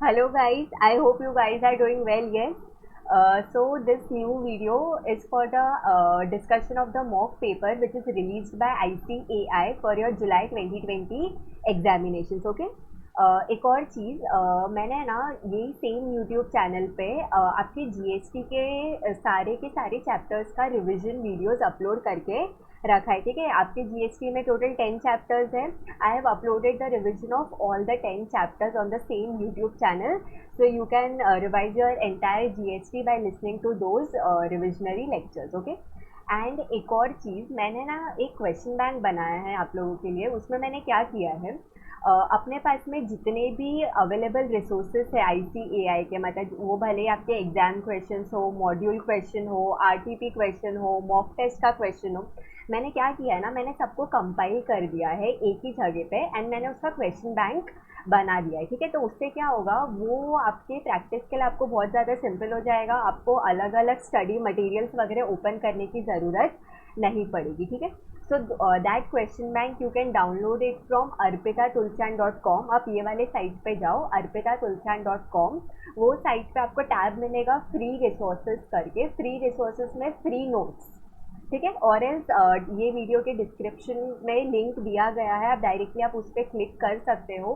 Hello guys, I hope you guys are doing well. Yes. So this new video is for the discussion of the mock paper which is released by ICAI for your July 2020 examinations. Okay. एक और चीज़ मैंने ना यही same YouTube channel पे आपके GST के सारे chapters का रिवीजन वीडियोस अपलोड करके रखा है। ठीक है, आपके जीएसटी में टोटल 10 चैप्टर्स हैं। I have uploaded the revision of all the 10 chapters on the same YouTube channel, so you can revise your entire GST by listening to those revisionary lectures. Okay. And एक और चीज़, मैंने ना एक question bank बनाया है आप लोगों के लिए। उसमें मैंने क्या किया है, अपने पास में जितने भी अवेलेबल रिसोर्सेज है आईसीएआई के, मतलब वो भले आपके एग्जाम क्वेश्चन हो, मॉड्यूल क्वेश्चन हो, आरटीपी क्वेश्चन हो, मॉक टेस्ट का क्वेश्चन हो, मैंने क्या किया है ना, मैंने सबको कंपाइल कर दिया है एक ही जगह पे एंड मैंने उसका क्वेश्चन बैंक बना दिया है। ठीक है, तो उससे क्या होगा, वो आपके प्रैक्टिस के लिए आपको बहुत ज़्यादा सिंपल हो जाएगा। आपको अलग अलग स्टडी मटेरियल्स वगैरह ओपन करने की ज़रूरत नहीं पड़ेगी। ठीक है, so that question bank you can download it from arpitatuलचान.com। आप ये वाले साइट पे जाओ, arpitatuलचान.com। वो साइट पे आपको टैब मिलेगा फ्री रिसोर्सेज करके। फ्री रिसोर्सेज में फ्री नोट्स। ठीक है, और एल्स ये वीडियो के डिस्क्रिप्शन में लिंक दिया गया है, आप डायरेक्टली आप उस पर क्लिक कर सकते हो,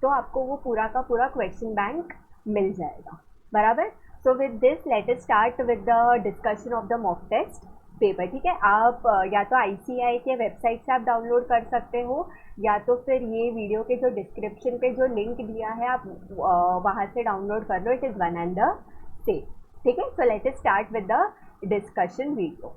तो आपको वो पूरा का पूरा क्वेश्चन बैंक मिल जाएगा। बराबर। So with this let us start with the discussion of the mock test paper. ठीक है, आप या तो आईसीआई के वेबसाइट से आप डाउनलोड कर सकते हो, या तो फिर ये वीडियो के जो डिस्क्रिप्शन पे जो लिंक दिया है आप वहाँ से डाउनलोड कर लो। It is one and the same. ठीक है, so let us start with the discussion video.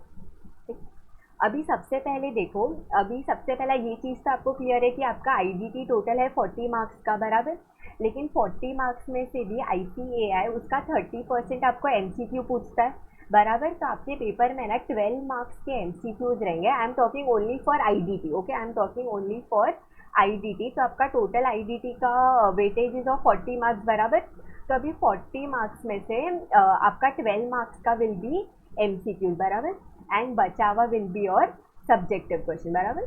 अभी सबसे पहले देखो, अभी सबसे पहला ये चीज़ तो आपको क्लियर है कि आपका आईजीटी टोटल है 40 मार्क्स का। बराबर। लेकिन 40 मार्क्स में से भी आईसीएआई उसका 30% आपको एमसीक्यू पूछता है। बराबर। तो आपके पेपर में ना 12 मार्क्स के एमसीक्यूज रहेंगे। I am talking only for IDT. Okay, I am talking only for IDT. तो आपका टोटल आईडीटी का वेटेज इज ऑफ 40 मार्क्स। बराबर। तो अभी 40 मार्क्स में से आपका 12 मार्क्स का विल बी एमसीक्यूज। बराबर। एंड बचा हुआ विल बी और सब्जेक्टिव क्वेश्चन। बराबर।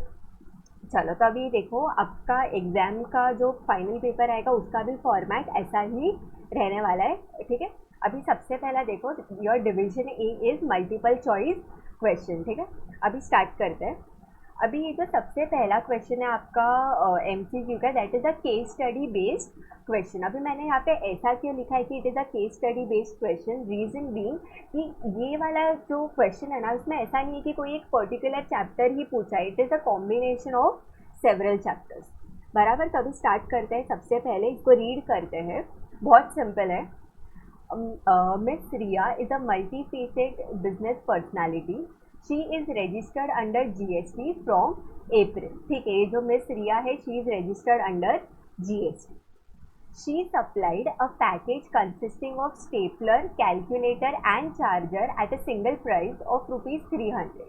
चलो, तो अभी देखो, आपका एग्जाम का जो फाइनल पेपर आएगा उसका भी फॉर्मेट ऐसा ही रहने वाला है। ठीक है, अभी सबसे पहला देखो, your division A is multiple choice question. ठीक है, अभी स्टार्ट करते हैं। अभी ये जो सबसे पहला क्वेश्चन है आपका एमसीक्यू का, that is a case study based question. अभी मैंने यहाँ पे ऐसा क्यों लिखा है कि it is a case study based question, reason being कि ये वाला जो क्वेश्चन है ना, उसमें ऐसा नहीं है कि कोई एक पर्टिकुलर चैप्टर ही पूछा है। It is a combination of several chapters. बराबर। तो अभी स्टार्ट करते हैं। सबसे पहले इसको रीड करते हैं। बहुत सिंपल है। Miss Ria is a multifaceted business personality. She is registered under GST from April. ठीक है, ये जो मिस रिया है, she is registered under GST. She supplied a package consisting of stapler, calculator and charger at a single price of ₹300।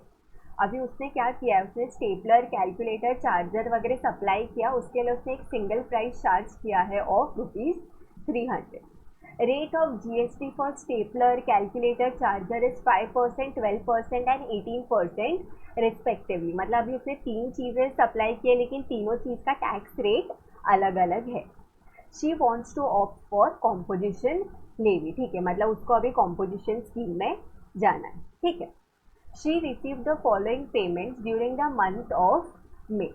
अभी उसने क्या किया है, उसने स्टेपलर, कैलकुलेटर, चार्जर वगैरह सप्लाई किया, उसके लिए उसने एक सिंगल प्राइस चार्ज किया है of ₹300। Rate of GST for stapler, calculator, charger is 5%, 12% and 18% respectively. मतलब अभी उसने तीन चीज़ें सप्लाई की है, लेकिन तीनों चीज़ का टैक्स रेट अलग अलग है। She wants to opt for composition levy. ठीक है, मतलब उसको अभी कॉम्पोजिशन स्कीम में जाना है। ठीक है। She receive the following payments during the month of May.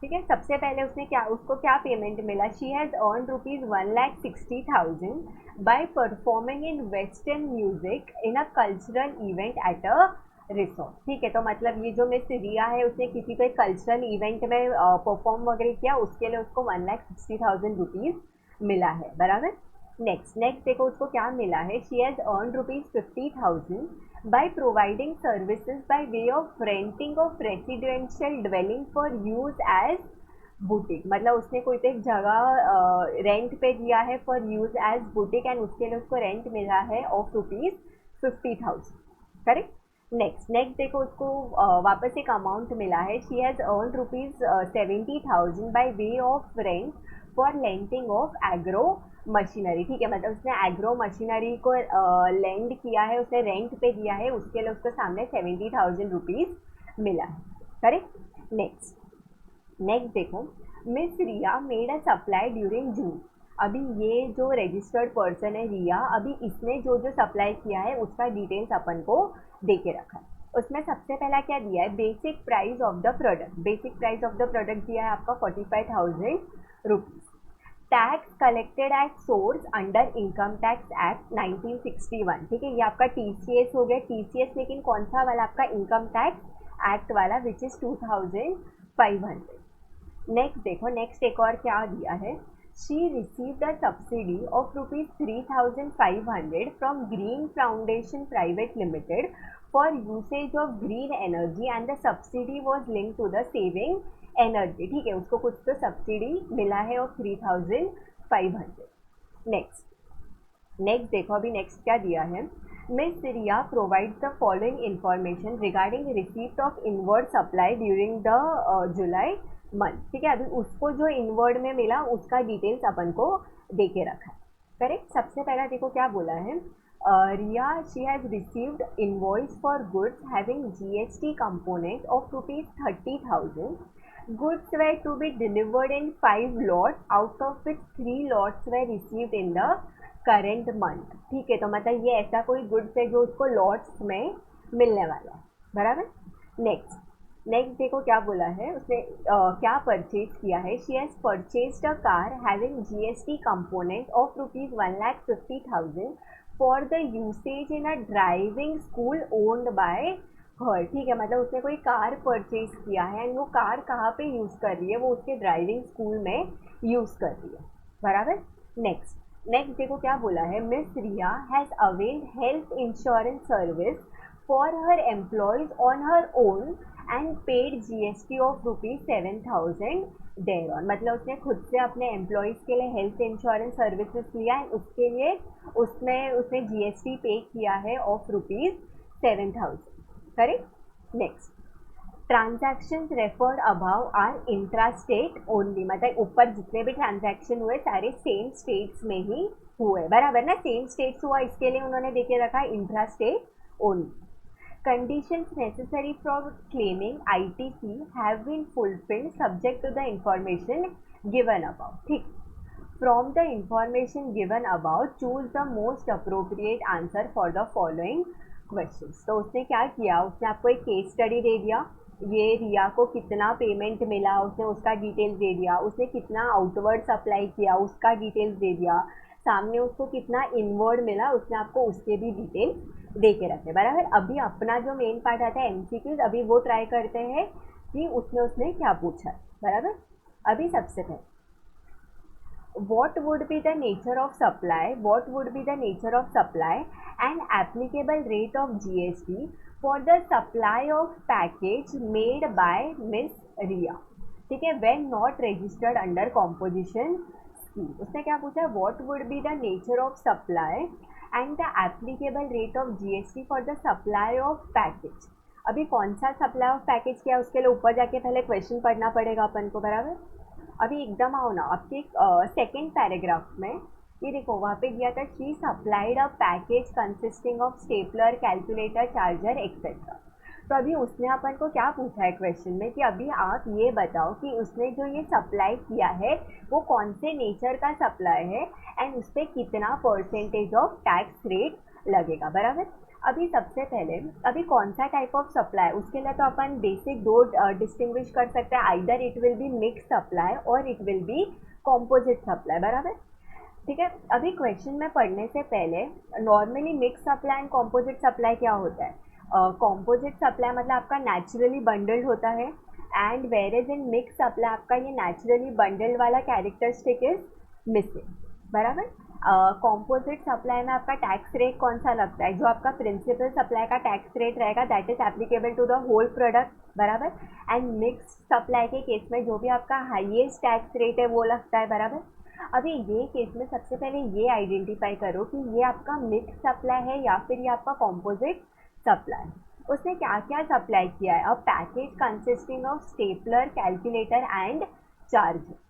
ठीक है, सबसे पहले उसने क्या, उसको क्या पेमेंट मिला, she has earn ₹1,60,000 by performing in western music in a cultural event at a resort. ठीक है, तो मतलब ये जो मिस रिया है, उसने किसी को एक कल्चरल इवेंट में परफॉर्म वगैरह किया, उसके लिए उसको ₹1,60,000 मिला है। बराबर। नेक्स्ट नेक्स्ट देखो, उसको क्या मिला है, she has earn ₹50,000 by providing services by way of renting of residential dwelling for use as boutique. मतलब उसने कोई तो एक जगह रेंट पे दिया है for use as boutique and उसके लिए उसको रेंट मिला है ऑफ ₹50,000। करेक्ट। नेक्स्ट नेक्स्ट देखो, उसको वापस एक अमाउंट मिला है, she has earn ₹70,000 by way of rent for lending of agro machinery. ठीक है, मतलब उसने एग्रो मशीनरी को लेंड किया है, उसने रेंट पे दिया है, उसके लिए उसको सामने ₹70,000 मिला है। करेक्ट। नेक्स्ट नेक्स्ट देखो, miss Riya made a supply during June. अभी ये जो रजिस्टर्ड पर्सन है रिया, अभी इसने जो जो सप्लाई किया है उसका डिटेल्स अपन को दे के रखा है। उसमें सबसे पहला क्या दिया है, basic price of the product. Basic price of the product दिया है आपका 45,000 rupees. Tax collected at source under income tax act 1961। ठीक है, ये आपका टीसीएस हो गया। टीसीएस लेकिन कौन सा वाला, आपका इनकम टैक्स एक्ट वाला, विच इज़ 2500। नेक्स्ट देखो, नेक्स्ट एक और क्या दिया है, she received a subsidy of ₹3,500 from green foundation private limited for usage of green energy and the subsidy was link to the saving energy. ठीक है, उसको कुछ तो सब्सिडी मिला है ऑफ 3,500। नेक्स्ट देखो, अभी नेक्स्ट क्या दिया है, miss Riya provides the following information regarding receipt of inward supply during the July month. ठीक है, अभी उसको जो इनवर्ड में मिला उसका डिटेल्स अपन को दे के रखा है। करेक्ट। सबसे पहला देखो क्या बोला है, Riya she has received invoice for goods having GST component of ₹30,000। Goods were to be delivered in 5 lots, out of which 3 lots were received in the current month। ठीक है, तो मतलब ये ऐसा कोई गुड्स है जो उसको लॉट्स में मिलने वाला है, बराबर। नेक्स्ट देखो क्या बोला है उसने, क्या परचेज किया है, she has purchased a car having GST component of ₹1,50,000 for the usage in a driving school owned by हर। ठीक है, मतलब उसने कोई कार परचेज किया है एंड वो कार कहाँ पे यूज़ कर रही है, वो उसके ड्राइविंग स्कूल में यूज़ कर रही है, बराबर। नेक्स्ट देखो क्या बोला है, miss Riya has availed health insurance service for her employees on her own and paid GST of ₹7,000 there on. मतलब उसने खुद से अपने एम्प्लॉयज़ के लिए हेल्थ इंश्योरेंस सर्विसेज लिया है, उसके लिए उसने जीएसटी पे किया है of ₹7,000। Correct. Next, transactions referred above are intrastate only. मतलब ऊपर जितने भी ट्रांजैक्शन हुए सारे सेम स्टेट्स में ही हुए, बराबर ना। सेम स्टेट्स हुआ, इसके लिए उन्होंने देखे रखा intrastate only. Conditions necessary for claiming ITC have been fulfilled subject to the information given about. ठीक, from the information given about choose the most appropriate answer for the following questions. तो उसने क्या किया, उसने आपको एक केस स्टडी दे दिया, ये रिया को कितना पेमेंट मिला उसने उसका डिटेल्स दे दिया, उसने कितना आउटवर्ड सप्लाई किया उसका डिटेल्स दे दिया, सामने उसको कितना इनवर्ड मिला उसने आपको उसके भी डिटेल्स दे के रखे, बराबर। अभी अपना जो मेन पार्ट आता है एमसीक्यूज, अभी वो ट्राई करते हैं कि उसने क्या पूछा है, बराबर। अभी सबसे पहले what would be the nature of supply and applicable rate of GST for the supply of package made by Miss Ria। ठीक है, when not registered under composition scheme। उसने क्या पूछा, what would be the nature of supply and the applicable rate of GST for the supply of package। अभी कौन सा supply of package किया उसके लिए ऊपर जाके पहले क्वेश्चन पढ़ना पड़ेगा अपन को, बराबर। अभी एकदम आओ ना, आपके सेकेंड पैराग्राफ में ये देखो, वहाँ पे दिया था she supplied a package consisting of stapler, calculator, charger etcetera. तो अभी उसने अपन को क्या पूछा है क्वेश्चन में कि अभी आप ये बताओ कि उसने जो ये सप्लाई किया है वो कौन से नेचर का सप्लाई है एंड उस पर कितना परसेंटेज ऑफ टैक्स रेट लगेगा, बराबर। अभी सबसे पहले अभी कौन सा टाइप ऑफ सप्लाई, उसके लिए तो अपन बेसिक दो डिस्टिंग्विश कर सकते हैं, either it will be mix supply और it will be composite supply, बराबर। ठीक है, अभी क्वेश्चन में पढ़ने से पहले normally mix supply and composite supply क्या होता है, कॉम्पोजिट सप्लाई मतलब आपका नेचुरली बंडल्ड होता है एंड वेरेज इन मिक्स सप्लाई आपका ये नेचुरली बंडल्ड वाला कैरेक्टरिस्टिक इज मिसिंग, बराबर। कॉम्पोजिट सप्लाई में आपका टैक्स रेट कौन सा लगता है, जो आपका प्रिंसिपल सप्लाई का टैक्स रेट रहेगा that is applicable to the whole product, बराबर। एंड मिक्स सप्लाई के केस में जो भी आपका हाईएस्ट टैक्स रेट है वो लगता है, बराबर। अभी ये केस में सबसे पहले ये आइडेंटिफाई करो कि ये आपका मिक्स सप्लाई है या फिर ये आपका कॉम्पोजिट सप्लाई। उसने क्या क्या सप्लाई किया है, a package consisting of stapler, calculator and charger.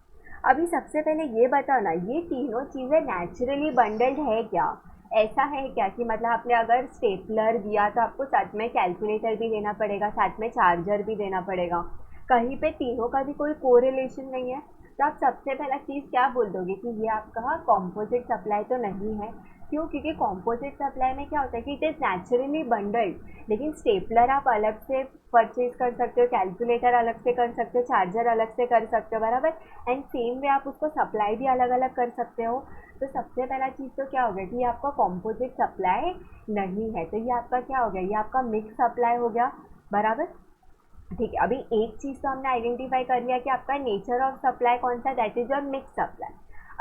अभी सबसे पहले ये बताओ ना, ये तीनों चीज़ें नेचुरली बंडल्ड है क्या, ऐसा है क्या कि मतलब आपने अगर स्टेपलर दिया तो आपको साथ में कैलकुलेटर भी देना पड़ेगा, साथ में चार्जर भी देना पड़ेगा, कहीं पे तीनों का भी कोई कोरिलेशन नहीं है। तो आप सबसे पहला चीज़ क्या बोल दोगे कि ये आपका कॉम्पोजिट सप्लाई तो नहीं है। क्यों? क्योंकि कॉम्पोजिट सप्लाई में क्या होता है कि इट इज़ नेचुरली बंडल्ड, लेकिन स्टेपलर आप अलग से परचेज कर सकते हो, कैलकुलेटर अलग से कर सकते हो, चार्जर अलग से कर सकते हो, बराबर। एंड सेम वे आप उसको सप्लाई भी अलग अलग कर सकते हो। तो सबसे पहला चीज़ तो क्या हो गया कि ये आपका कॉम्पोजिट सप्लाई नहीं है, तो ये आपका क्या हो गया, ये आपका मिक्स सप्लाई हो गया, बराबर। ठीक है, अभी एक चीज़ तो हमने आइडेंटिफाई कर लिया कि आपका नेचर ऑफ सप्लाई कौन सा, that is your mix supply.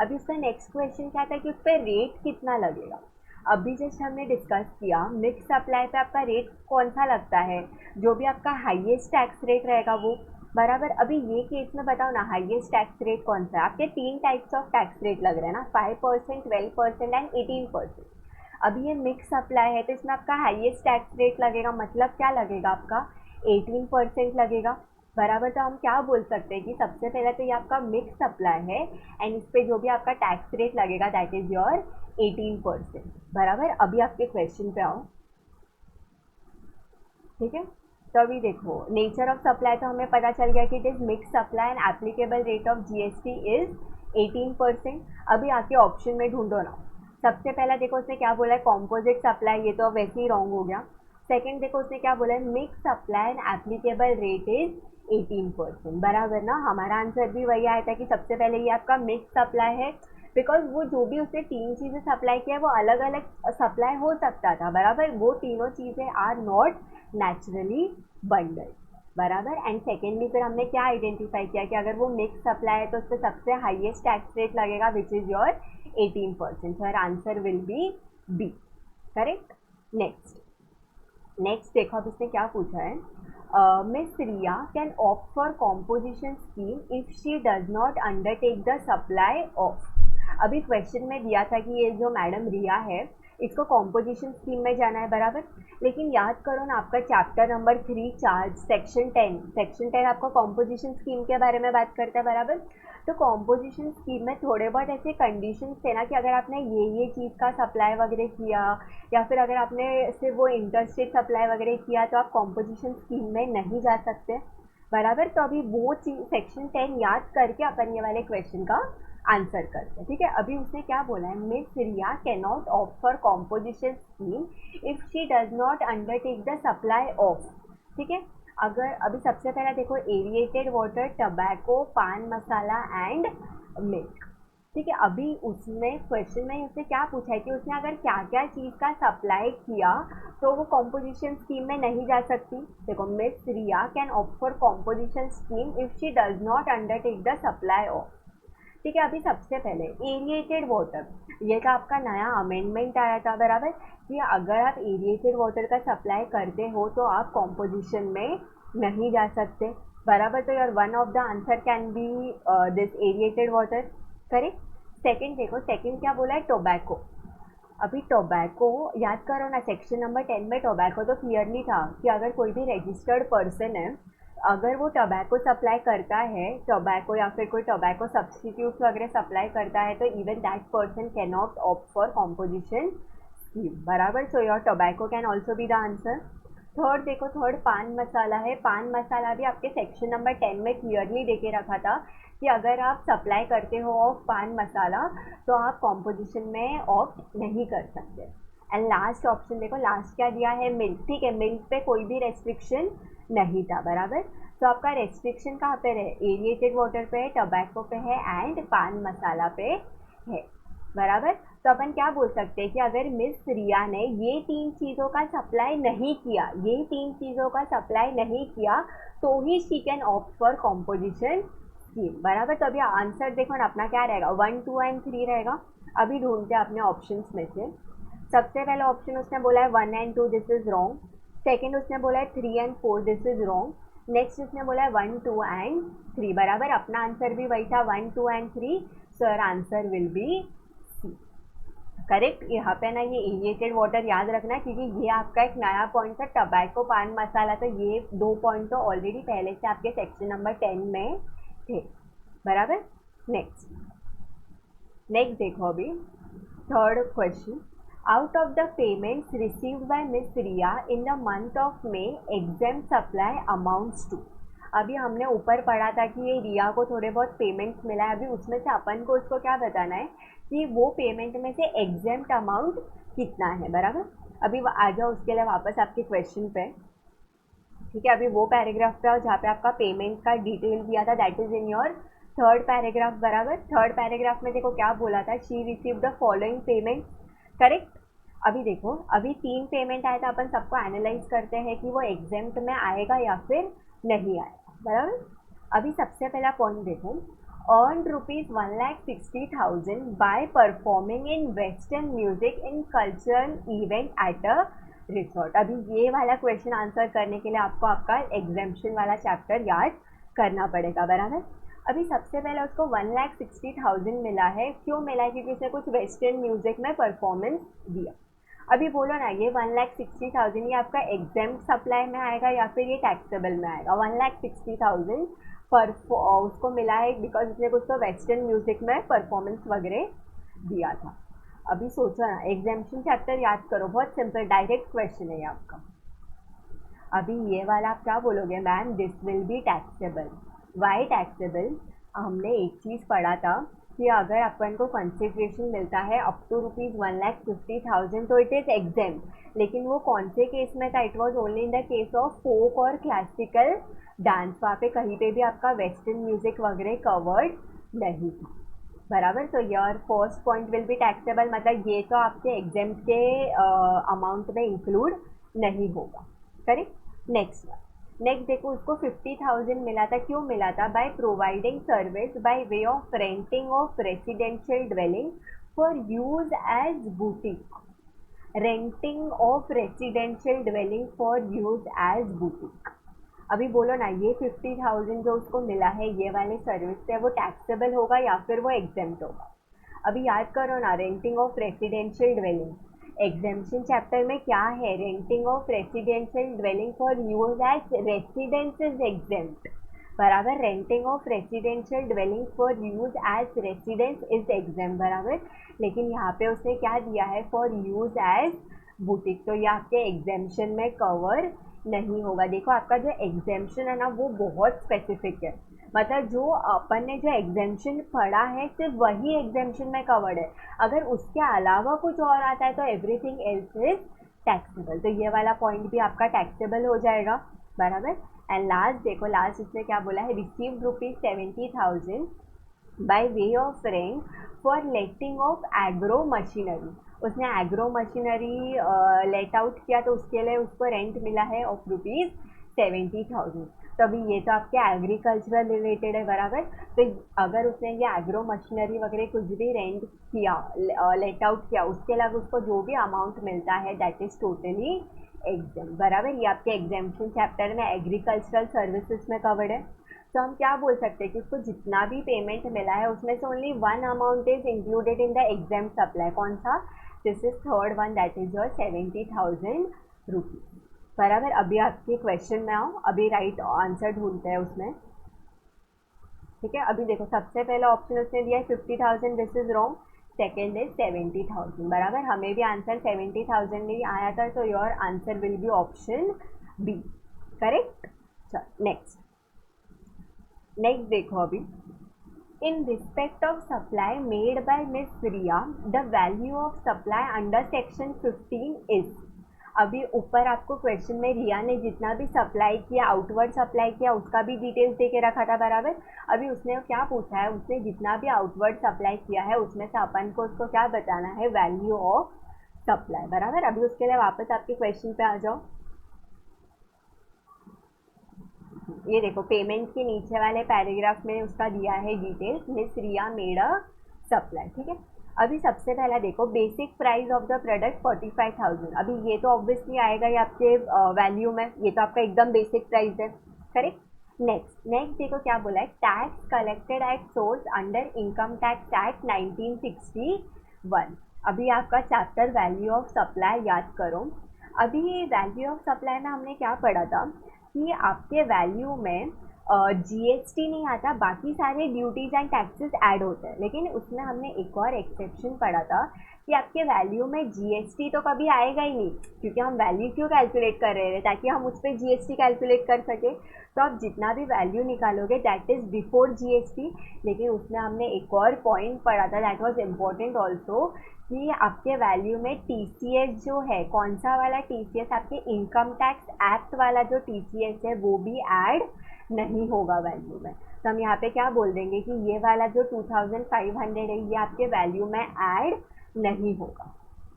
अभी उसका नेक्स्ट क्वेश्चन क्या था कि उस पर रेट कितना लगेगा। अभी जस्ट हमने डिस्कस किया मिक्स सप्लाई पे आपका रेट कौन सा लगता है, जो भी आपका हाईएस्ट टैक्स रेट रहेगा वो, बराबर। अभी ये केस में बताओ ना हाईएस्ट टैक्स रेट कौन सा है। आपके तीन टाइप्स ऑफ टैक्स रेट लग रहे हैं ना, 5%, 12% एंड 18%। अभी ये मिक्स सप्लाई है तो इसमें आपका हाईएस्ट टैक्स रेट लगेगा, मतलब क्या लगेगा आपका 18% लगेगा, बराबर। तो हम क्या बोल सकते हैं कि सबसे पहले तो ये आपका मिक्स सप्लाई है एंड इस पे जो भी आपका टैक्स रेट लगेगा दैट इज योर 18%, बराबर। अभी आपके क्वेश्चन पे आओ, ठीक है। तो अभी देखो नेचर ऑफ सप्लाई तो हमें पता चल गया कि it is mix supply and applicable rate of GST is 18%। अभी आके ऑप्शन में ढूंढो ना। सबसे पहला देखो उसने क्या बोला है, कॉम्पोजिट सप्लाई, ये तो वैसे ही रॉन्ग हो गया। सेकंड देखो उसने क्या बोला है, mix supply and applicable rate is 18%, बराबर ना। हमारा आंसर भी वही आया था कि सबसे पहले ये आपका मिक्स सप्लाई है, बिकॉज वो जो भी उसने तीन चीज़ें सप्लाई किया है वो अलग अलग सप्लाई हो सकता था, बराबर। वो तीनों चीज़ें आर नॉट नेचुरली बंडल, बराबर। एंड सेकेंडली फिर हमने क्या आइडेंटिफाई किया कि अगर वो मिक्स सप्लाई है तो उस पर सबसे हाईएस्ट टैक्स रेट लगेगा which is your 18%। So answer will be B, correct. Next देखो अब इसने क्या पूछा है, miss Riya can opt for composition scheme if she does not undertake the supply of. अभी क्वेश्चन में दिया था कि ये जो मैडम रिया है इसको कॉम्पोजिशन स्कीम में जाना है, बराबर। लेकिन याद करो ना आपका चैप्टर नंबर 3 चार्ज सेक्शन 10 आपका कॉम्पोजिशन स्कीम के बारे में बात करता है, बराबर। तो कॉम्पोजिशन स्कीम में थोड़े बहुत ऐसे कंडीशंस थे ना कि अगर आपने ये चीज़ का सप्लाई वगैरह किया या फिर अगर आपने सिर्फ वो इंटरस्टेट सप्लाई वगैरह किया तो आप कॉम्पोजिशन स्कीम में नहीं जा सकते, बराबर। तो अभी वो चीज़ सेक्शन 10 याद करके अपन ये वाले क्वेश्चन का आंसर करते हैं, ठीक है। अभी उसने क्या बोला है, miss Riya can not opt for composition scheme if she does not undertake the supply of, ठीक है। अगर अभी सबसे पहला देखो एरिएटेड वाटर, टबैको, पान मसाला एंड मिल्क, ठीक है। अभी उसने क्वेश्चन में उसने क्या पूछा है कि उसने अगर क्या क्या चीज़ का सप्लाई किया तो वो कॉम्पोजिशन स्कीम में नहीं जा सकती। देखो miss Riya can opt for composition scheme if she does not undertake the supply of, ठीक है। अभी सबसे पहले एरिएटेड वाटर, ये तो आपका नया अमेंडमेंट आया था, बराबर, कि अगर आप एरिएटेड वाटर का सप्लाई करते हो तो आप कॉम्पोजिशन में नहीं जा सकते, बराबर। तो your one of the answer can be this aerated water, correct. Second देखो, सेकंड क्या बोला है, टोबैको। अभी टोबैको याद करो ना, सेक्शन नंबर 10 में टोबैको तो क्लियरली था कि अगर कोई भी रजिस्टर्ड पर्सन है अगर वो टोबैको सप्लाई करता है, टोबैको या फिर कोई टोबैको सब्सटीट्यूट वगैरह सप्लाई करता है तो even that person can not opt for composition scheme, बराबर। So your tobacco can also be the answer. Third देखो, थर्ड पान मसाला है। पान मसाला भी आपके सेक्शन नंबर 10 में क्लियरली देके रखा था कि अगर आप सप्लाई करते हो ऑफ पान मसाला तो आप कॉम्पोजिशन में ऑप्ट नहीं कर सकते। एंड लास्ट ऑप्शन देखो, लास्ट क्या दिया है, मिल्क, ठीक है। मिल्क पे कोई भी रेस्ट्रिक्शन नहीं था, बराबर। तो आपका रेस्ट्रिक्शन कहाँ पे है, एरिएटेड वाटर पे है, टोबैको पे है एंड पान मसाला पे है, बराबर। तो अपन क्या बोल सकते हैं कि अगर मिस रिया ने ये तीन चीज़ों का सप्लाई नहीं किया, ये तीन चीज़ों का सप्लाई नहीं किया तो ही she can opt for composition scheme, बराबर। तो अभी आंसर देखो ना अपना क्या रहेगा, 1, 2 एंड 3 रहेगा। अभी ढूंढते हैं अपने ऑप्शंस में से। सबसे पहला ऑप्शन उसने बोला है 1 and 2, this is wrong. Second उसने बोला है 3 and 4, this is wrong. Next उसने बोला है 1, 2 एंड 3, बराबर। अपना आंसर भी वही था 1, 2 and 3, so your answer will be C, correct. यहाँ पे ना ये एरिएटेड वाटर याद रखना क्योंकि ये आपका एक नया पॉइंट था, टबैको पान मसाला, तो ये दो पॉइंट तो ऑलरेडी पहले से आपके सेक्शन नंबर 10 में थे, बराबर। नेक्स्ट देखो अभी third question, out of the payments received by Miss Riya in the month of May, exempt supply amounts to। अभी हमने ऊपर पढ़ा था कि ये रिया को थोड़े बहुत पेमेंट्स मिला है, अभी उसमें से अपन को उसको क्या बताना है कि वो पेमेंट में से एग्जेम्प्ट अमाउंट कितना है, बराबर। अभी आ जाओ उसके लिए वापस आपके क्वेश्चन पे। ठीक है, अभी वो पैराग्राफ पे आओ जहाँ पे आपका पेमेंट का डिटेल दिया था, that is in your third paragraph, बराबर। थर्ड पैराग्राफ में देखो क्या बोला था, she receive the following payment, correct. अभी देखो, अभी 3 पेमेंट आया था, अपन सबको एनालाइज करते हैं कि वो एग्जेम्प्ट में आएगा या फिर नहीं आएगा, बराबर। अभी सबसे पहला पॉइंट देखो, earned rupees 1,60,000 by performing in western music in cultural event at a resort। अभी ये वाला क्वेश्चन आंसर करने के लिए आपको आपका एग्जेम्पशन वाला चैप्टर याद करना पड़ेगा, बराबर। अभी सबसे पहले उसको 1,60,000 मिला है, क्यों मिला है, क्योंकि उसने कुछ वेस्टर्न म्यूजिक में परफॉर्मेंस दिया। अभी बोलो ना, ये 1,60,000 ये आपका एग्जेम्प्ट सप्लाई में आएगा या फिर ये टैक्सेबल में आएगा। 1,60,000 पर उसको मिला है बिकॉज उसने कुछ तो वेस्टर्न म्यूजिक में परफॉर्मेंस वगैरह दिया था। अभी सोचो ना, एग्जेम्पशन चैप्टर याद करो, बहुत सिंपल डायरेक्ट क्वेश्चन है ये आपका। अभी ये वाला आप क्या बोलोगे, ma'am this will be taxable. Why taxable, हमने एक चीज़ पढ़ा था कि अगर अपन को कंसिडरेशन मिलता है अप टू ₹1,50,000 तो इट इज़ एग्जेम्प्ट, लेकिन वो कौन से केस में था, it was only in the case of folk और क्लासिकल डांस। वहाँ पे कहीं पे भी आपका वेस्टर्न म्यूजिक वगैरह कवर्ड नहीं था, बराबर। तो your first point will be taxable, मतलब ये तो आपके एग्जेम्प्ट के अमाउंट में इंक्लूड नहीं होगा, करेक्ट। नेक्स्ट देखो, उसको 50,000 मिला था, क्यों मिला था, by providing service by way of renting of residential dwelling for use as boutique. Renting of residential dwelling for use as boutique. अभी बोलो ना, ये 50,000 जो उसको मिला है ये वाले सर्विस से, वो टैक्सेबल होगा या फिर वो एग्जेम्प्ट होगा। अभी याद करो ना, renting of residential dwelling, exemption chapter में क्या है, renting of residential dwelling for use as residence is exempt, बराबर। Renting of residential dwelling for use as residence is exempt, बराबर। लेकिन यहाँ पे उसने क्या दिया है, फॉर यूज एज बुटीक, तो ये आपके एग्जेम्पशन में कवर नहीं होगा। देखो आपका जो एग्जेम्पशन है ना वो बहुत स्पेसिफिक है, मतलब जो अपन ने जो एग्जेम्पशन पढ़ा है सिर्फ वही एग्जेम्पशन में कवर्ड है। अगर उसके अलावा कुछ और आता है तो एवरीथिंग एल्स इज टैक्सेबल, तो ये वाला पॉइंट भी आपका टैक्सेबल हो जाएगा, बराबर। एंड लास्ट देखो, लास्ट इसमें क्या बोला है, received ₹70,000 by way of rent for letting of agro machinery. उसने एग्रो मशीनरी लेट आउट किया तो उसके लिए उसको रेंट मिला है ऑफ ₹70,000। तो अभी ये तो आपके एग्रीकल्चरल रिलेटेड है, बराबर। तो अगर उसने ये एग्रो मशीनरी वगैरह कुछ भी रेंट किया, लेट आउट किया, उसके अलावा उसको जो भी अमाउंट मिलता है दैट इज टोटली एग्जेम्प्ट, बराबर। ये आपके एग्जेम्पशन चैप्टर में एग्रीकल्चरल सर्विसेज में कवर्ड है। तो हम क्या बोल सकते हैं कि उसको जितना भी पेमेंट मिला है उसमें से only one amount is included in the exempt supply, कौन सा, this is third one, that is your ₹70,000, बराबर। अभी आपके क्वेश्चन में आओ, अभी राइट आंसर ढूंढते हैं उसमें, ठीक है। अभी देखो, सबसे पहला ऑप्शन उसने दिया है 50,000, this is wrong. Second is 70,000, बराबर। हमें भी आंसर 70,000 नहीं आया था, तो your answer will be option B, correct. चलो नेक्स्ट देखो, अभी in respect of supply made by miss Riya the value of supply under section 15 is. अभी ऊपर आपको क्वेश्चन में रिया ने जितना भी सप्लाई किया, आउटवर्ड सप्लाई किया, उसका भी डिटेल्स दे के रखा था, बराबर। अभी उसने क्या पूछा है, उसने जितना भी आउटवर्ड सप्लाई किया है उसमें से अपन को उसको क्या बताना है, वैल्यू ऑफ सप्लाई, बराबर। अभी उसके लिए वापस आपके क्वेश्चन पे आ जाओ। ये देखो, पेमेंट के नीचे वाले पैराग्राफ में उसका दिया है details, miss Riya made a supply, ठीक है। अभी सबसे पहला देखो, basic price of the product 45,000। अभी ये तो ऑब्वियसली आएगा ही आपके वैल्यू में, ये तो आपका एकदम बेसिक प्राइस है, करेक्ट। नेक्स्ट देखो क्या बोला है, tax collected at source under income tax act 1961। अभी आपका चैप्टर वैल्यू ऑफ सप्लाई याद करो। अभी वैल्यू ऑफ सप्लाई में हमने क्या पढ़ा था कि आपके वैल्यू में जीएसटी नहीं आता, बाकी सारे ड्यूटीज एंड टैक्सेस ऐड होते हैं, लेकिन उसमें हमने एक और एक्सेप्शन पढ़ा था कि आपके वैल्यू में जीएसटी तो कभी आएगा ही नहीं, क्योंकि हम वैल्यू क्यों कैलकुलेट कर रहे हैं, ताकि हम उस पर जीएसटी कैलकुलेट कर सके। तो आप जितना भी वैल्यू निकालोगे दैट इज़ बिफोर जीएसटी। लेकिन उसमें हमने एक और पॉइंट पढ़ा था दैट वाज इम्पोर्टेंट ऑल्सो, कि आपके वैल्यू में टीसीएस जो है, कौन सा वाला टीसीएस, आपके इनकम टैक्स एक्ट वाला जो टीसीएस है वो भी ऐड नहीं होगा वैल्यू में। तो हम यहाँ पे क्या बोल देंगे कि ये वाला जो 2500 है ये आपके वैल्यू में ऐड नहीं होगा,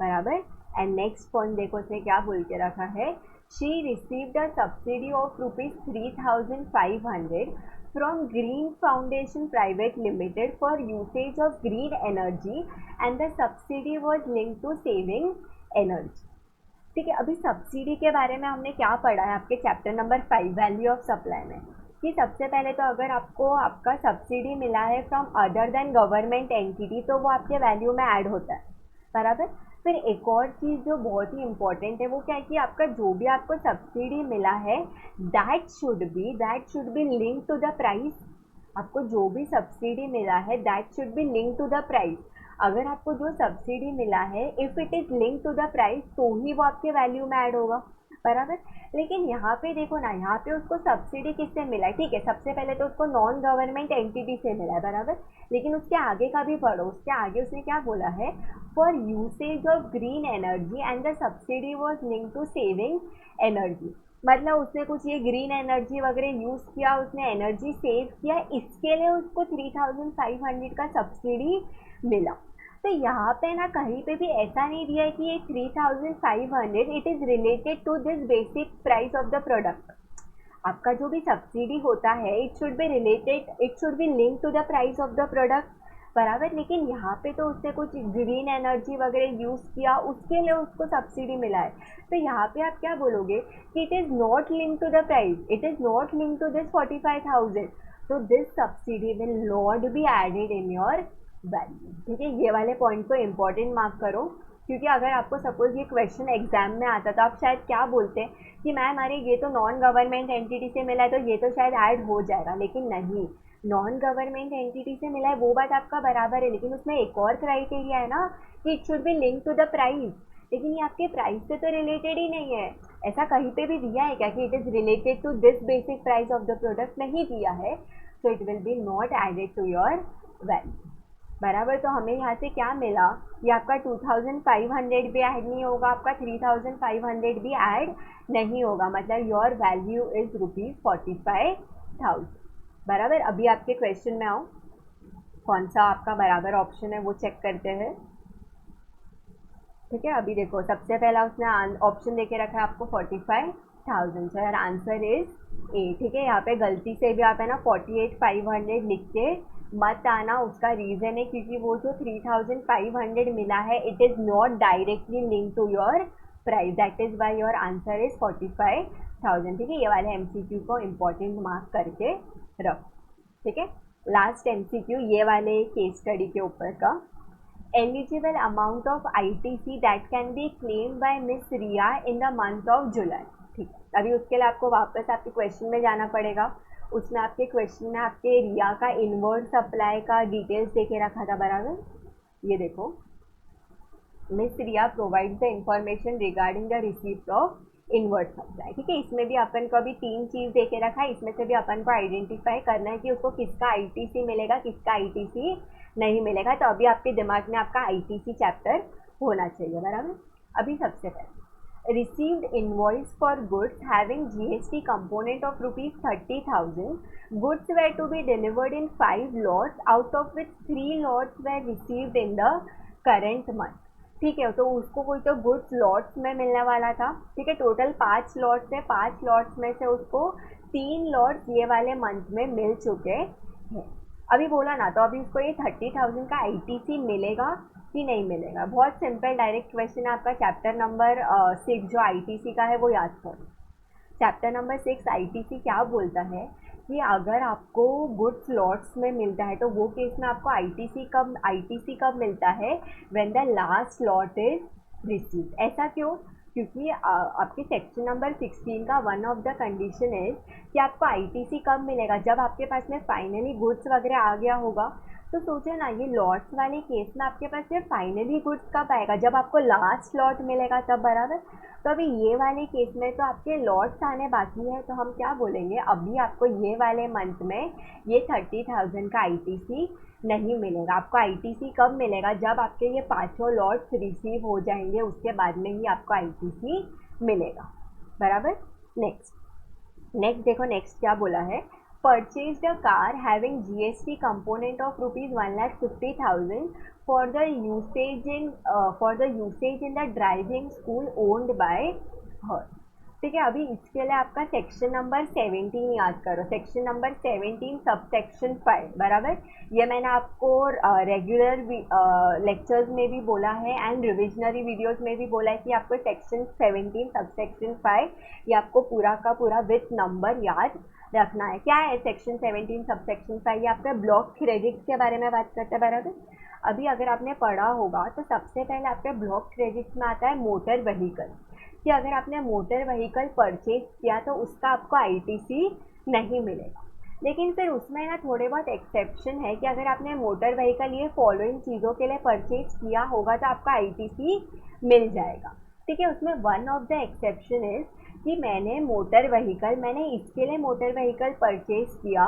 बराबर। एंड नेक्स्ट पॉइंट देखो उसने क्या बोल के रखा है, she received a subsidy of ₹3500 from Green Foundation Private Limited for usage of green energy and the subsidy was linked to saving energy। ठीक है, अभी सब्सिडी के बारे में हमने क्या पढ़ा है आपके chapter number 5 value of supply में, कि सबसे पहले तो अगर आपको आपका सब्सिडी मिला है from other than government entity तो वो आपके वैल्यू में ऐड होता है, बराबर। फिर एक और चीज़ जो बहुत ही इंपॉर्टेंट है वो क्या है कि आपका जो भी आपको सब्सिडी मिला है that should be link to the price. आपको जो भी सब्सिडी मिला है that should be link to the price. अगर आपको जो सब्सिडी मिला है if it is link to the price तो ही वो आपके वैल्यू में ऐड होगा, बराबर। लेकिन यहाँ पे देखो ना, यहाँ पे उसको सब्सिडी किससे मिला है, ठीक है, सबसे पहले तो उसको नॉन गवर्नमेंट एंटिटी से मिला है, बराबर। लेकिन उसके आगे का भी पढ़ो, उसके आगे उसने क्या बोला है, for usage of green energy and the subsidy was link to saving energy. मतलब उसने कुछ ये ग्रीन एनर्जी वगैरह यूज़ किया, उसने एनर्जी सेव किया, इसके लिए उसको 3500 का सब्सिडी मिला। तो यहाँ पे ना कहीं पे भी ऐसा नहीं दिया है कि ये 3500 it is related to this basic price of the product. आपका जो भी सब्सिडी होता है it should be related, it should be link to the price of the product, बराबर। लेकिन यहाँ पे तो उसने कुछ ग्रीन एनर्जी वगैरह यूज़ किया उसके लिए उसको सब्सिडी मिला है। तो यहाँ पे आप क्या बोलोगे कि it is not link to the price, it is not link to this 45,000, तो this subsidy will not be added in your value. ठीक है, ये वाले पॉइंट को इम्पॉर्टेंट मार्क करो, क्योंकि अगर आपको सपोज ये क्वेश्चन एग्जाम में आता तो आप शायद क्या बोलते कि मैम अरे ये तो नॉन गवर्नमेंट एंटिटी से मिला है तो ये तो शायद ऐड हो जाएगा, लेकिन नहीं, नॉन गवर्नमेंट एंटिटी से मिला है वो बात आपका बराबर है, लेकिन उसमें एक और क्राइटेरिया है ना कि it should be link to the price. लेकिन ये आपके प्राइस से तो रिलेटेड ही नहीं है, ऐसा कहीं पे भी दिया है क्या कि it is related to this basic price of the product, नहीं दिया है, so it will be not added to your value, बराबर। तो हमें यहाँ से क्या मिला, ये आपका 2500 भी ऐड नहीं होगा, आपका 3500 भी ऐड नहीं होगा, मतलब योर वैल्यू इज़ ₹45,000, बराबर। अभी आपके क्वेश्चन में आओ, कौन सा आपका बराबर ऑप्शन है वो चेक करते हैं। ठीक है, अभी देखो सबसे पहला उसने ऑप्शन देके रखा है आपको 45,000, सो यार आंसर इज ए। ठीक है, यहाँ पे गलती से भी आप है ना 48,500 लिख के मत आना, उसका रीज़न है क्योंकि वो जो 3500 मिला है it is not directly link to your price, that is why your answer is 45,000। ठीक है, ये वाले एमसीक्यू को इम्पोर्टेंट मार्क करके रखो। ठीक है, लास्ट एमसीक्यू ये वाले केस स्टडी के ऊपर का, eligible amount of ITC that can be claim by miss Riya in the month of July. ठीक है, अभी उसके लिए आपको वापस आपके क्वेश्चन में जाना पड़ेगा, उसमें आपके क्वेश्चन में आपके रिया का इनवर्ड सप्लाई का डिटेल्स देके रखा था, बराबर। ये देखो, miss Riya provides the information regarding the receipt of inward supply. ठीक है, इसमें भी अपन को अभी 3 चीज़ देके रखा है, इसमें से भी अपन को आइडेंटिफाई करना है कि उसको किसका आईटीसी मिलेगा, किसका आईटीसी नहीं मिलेगा। तो अभी आपके दिमाग में आपका आईटीसी चैप्टर होना चाहिए, बराबर। अभी सबसे पहले received invoice for goods having GST component of ₹30,000. Goods were to be delivered in 5 lots, out of which 3 lots were received in the current month. ठीक है, तो उसको कोई तो गुड्स लॉट्स में मिलने वाला था। ठीक है, टोटल 5 लॉट्स है, 5 लॉट्स में से उसको 3 लॉट्स ये वाले मंथ में मिल चुके हैं। अभी बोला ना, तो अभी उसको ये 30,000 का आईटीसी मिलेगा कि नहीं मिलेगा। बहुत सिंपल डायरेक्ट क्वेश्चन है आपका, चैप्टर नंबर 6 जो आईटीसी का है वो याद करो। चैप्टर नंबर 6 आईटीसी क्या बोलता है कि अगर आपको गुड्स लॉट्स में मिलता है तो वो केस में आपको आईटीसी कब मिलता है, when the last lot is received. ऐसा क्यों, क्योंकि आपके सेक्शन नंबर 16 का वन ऑफ द कंडीशन है कि आपको आईटीसी कब मिलेगा, जब आपके पास में फाइनली गुड्स वगैरह आ गया होगा। तो सोचो ना, ये लॉट्स वाले केस में आपके पास ये फाइनली गुड्स कब आएगा, जब आपको लास्ट लॉट मिलेगा तब, बराबर। तो अभी ये वाले केस में तो आपके लॉट्स आने बाकी है, तो हम क्या बोलेंगे, अभी आपको ये वाले मंथ में ये 30,000 का आईटीसी नहीं मिलेगा। आपको आईटीसी कब मिलेगा, जब आपके ये पांचों लॉट्स रिसीव हो जाएंगे, उसके बाद में ही आपको आईटीसी मिलेगा, बराबर। नेक्स्ट देखो, नेक्स्ट क्या बोला है, purchase the car having GST component of ₹1,50,000 for the usage in the driving school owned by हर। ठीक है, अभी इसके लिए आपका सेक्शन नंबर 17 याद करो, सेक्शन नंबर 17 सब सेक्शन 5, बराबर। ये मैंने आपको रेगुलर लेक्चर्स में भी बोला है एंड रिविजनरी वीडियोस में भी बोला है कि आपको सेक्शन 17 सब सेक्शन 5 ये आपको पूरा का पूरा विथ नंबर याद रखना है। क्या है सेक्शन 17 सब सेक्शन 5, ये आपका ब्लॉक क्रेडिट्स के बारे में बात करते हैं, बराबर। अभी अगर आपने पढ़ा होगा तो सबसे पहले आपके ब्लॉक क्रेडिट्स में आता है मोटर व्हीकल, कि अगर आपने मोटर व्हीकल परचेज किया तो उसका आपको आईटीसी नहीं मिलेगा। लेकिन फिर उसमें ना थोड़े बहुत एक्सेप्शन है कि अगर आपने मोटर व्हीकल ये फॉलोइंग चीज़ों के लिए परचेज किया होगा तो आपका आईटीसी मिल जाएगा। ठीक है, उसमें one of the exception is कि मैंने इसके लिए मोटर व्हीकल परचेज किया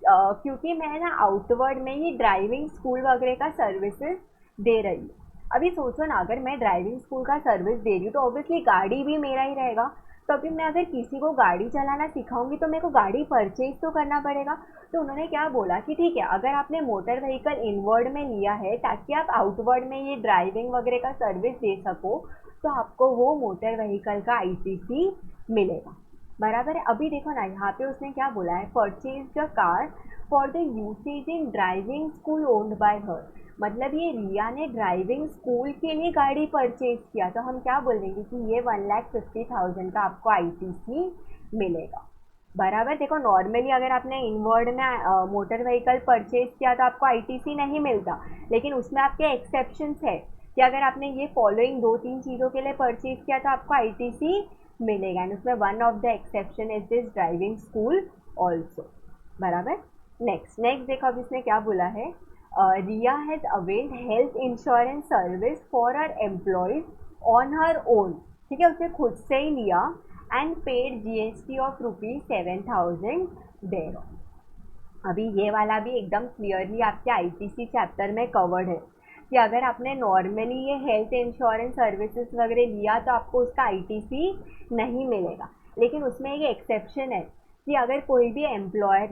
क्योंकि मैं ना आउटवर्ड में ही ड्राइविंग स्कूल वगैरह का सर्विसेज दे रही हूँ। अभी सोचो ना, अगर मैं ड्राइविंग स्कूल का सर्विस दे रही हूँ तो ऑब्वियसली गाड़ी भी मेरा ही रहेगा। तो अभी मैं अगर किसी को गाड़ी चलाना सिखाऊंगी तो मेरे को गाड़ी परचेज तो करना पड़ेगा। तो उन्होंने क्या बोला कि ठीक है, अगर आपने मोटर व्हीकल इनवर्ड में लिया है ताकि आप आउटवर्ड में ये ड्राइविंग वगैरह का सर्विस दे सको, तो आपको वो मोटर व्हीकल का आईटीसी मिलेगा, बराबर है। अभी देखो ना, यहाँ पे उसने क्या बोला है, purchase the car for the usage in driving school owned by हर। मतलब ये रिया ने ड्राइविंग स्कूल के लिए गाड़ी परचेज किया, तो हम क्या बोलेंगे कि ये 1,50,000 का आपको आईटीसी मिलेगा, बराबर। देखो, नॉर्मली अगर आपने इनवर्ड में मोटर व्हीकल परचेज किया तो आपको आईटीसी नहीं मिलता, लेकिन उसमें आपके एक्सेप्शंस है कि अगर आपने ये फॉलोइंग 2-3 चीज़ों के लिए परचेज किया तो आपको आईटीसी मिलेगा, एंड उसमें one of the exception is this driving school also, बराबर। नेक्स्ट देखो, अब इसने क्या बोला है, Riya has availed health insurance service for her employees on her own. ठीक है, उसने खुद से ही लिया and paid GST of ₹7,000 there. अभी ये वाला भी एकदम क्लियरली आपके आईटीसी चैप्टर में कवर्ड है कि अगर आपने नॉर्मली ये हेल्थ इंश्योरेंस सर्विसेज वगैरह लिया तो आपको उसका आईटीसी नहीं मिलेगा। लेकिन उसमें एक एक्सेप्शन है कि अगर कोई भी एम्प्लॉयर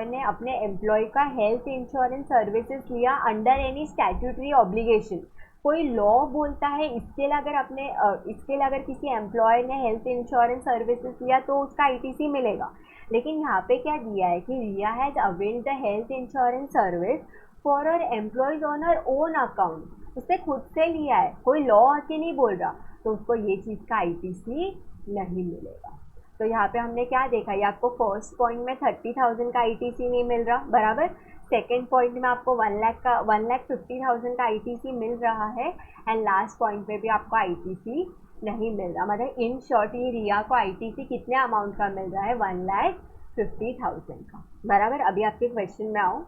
ने अपने एम्प्लॉय का हेल्थ इंश्योरेंस सर्विसेज लिया अंडर एनी स्टैट्यूटरी ऑब्लिगेशन, कोई लॉ बोलता है इसके लिए अगर किसी एम्प्लॉयर ने हेल्थ इंश्योरेंस सर्विसेज लिया तो उसका आईटीसी मिलेगा। लेकिन यहाँ पे क्या दिया है कि Riya has availed the health insurance service for her employees on her own account, उसने खुद से लिया है, कोई लॉ आके नहीं बोल रहा, तो उसको ये चीज़ का आईटीसी नहीं मिलेगा। तो यहाँ पे हमने क्या देखा, ये आपको फर्स्ट पॉइंट में 30,000 का आईटीसी नहीं मिल रहा, बराबर। सेकेंड पॉइंट में आपको 1,50,000 का आईटीसी मिल रहा है, एंड लास्ट पॉइंट पे भी आपको आईटीसी नहीं मिल रहा। मतलब इन शॉर्ट ये रिया को आईटीसी कितने अमाउंट का मिल रहा है, 1,50,000 का, बराबर। अभी आपके क्वेश्चन में आओ,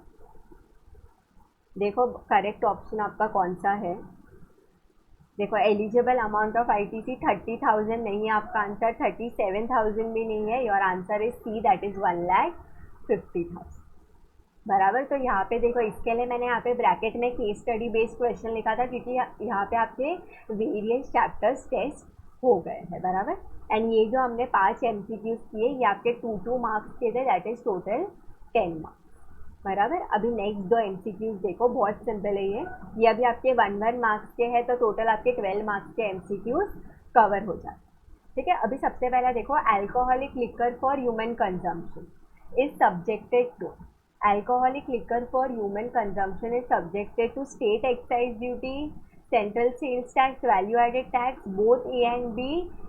देखो करेक्ट ऑप्शन आपका कौन सा है। देखो, एलिजिबल अमाउंट ऑफ आईटीसी 30,000 नहीं है आपका आंसर, 37,000 भी नहीं है, your answer is C, that is 1,50,000, बराबर। तो यहाँ पे देखो, इसके लिए मैंने यहाँ पे ब्रैकेट में केस स्टडी बेस्ड क्वेश्चन लिखा था क्योंकि यहाँ पे आपके वेरियस चैप्टर्स टेस्ट हो गए हैं, बराबर। एंड ये जो हमने 5 एमसीक्यूज किए ये आपके 2-2 मार्क्स के थे, दैट इज टोटल 10 मार्क्स, बराबर। अभी नेक्स्ट 2 एमसीक्यूज देखो, बहुत सिंपल है ये अभी आपके 1-1 मार्क्स के हैं, तो टोटल आपके 12 मार्क्स के एमसीक्यूज कवर हो जाते। ठीक है, अभी सबसे पहला देखो, alcoholic liquor for human consumption is subjected to, alcoholic liquor for human consumption is subjected to state excise duty, central sales tax, value added tax, both A and B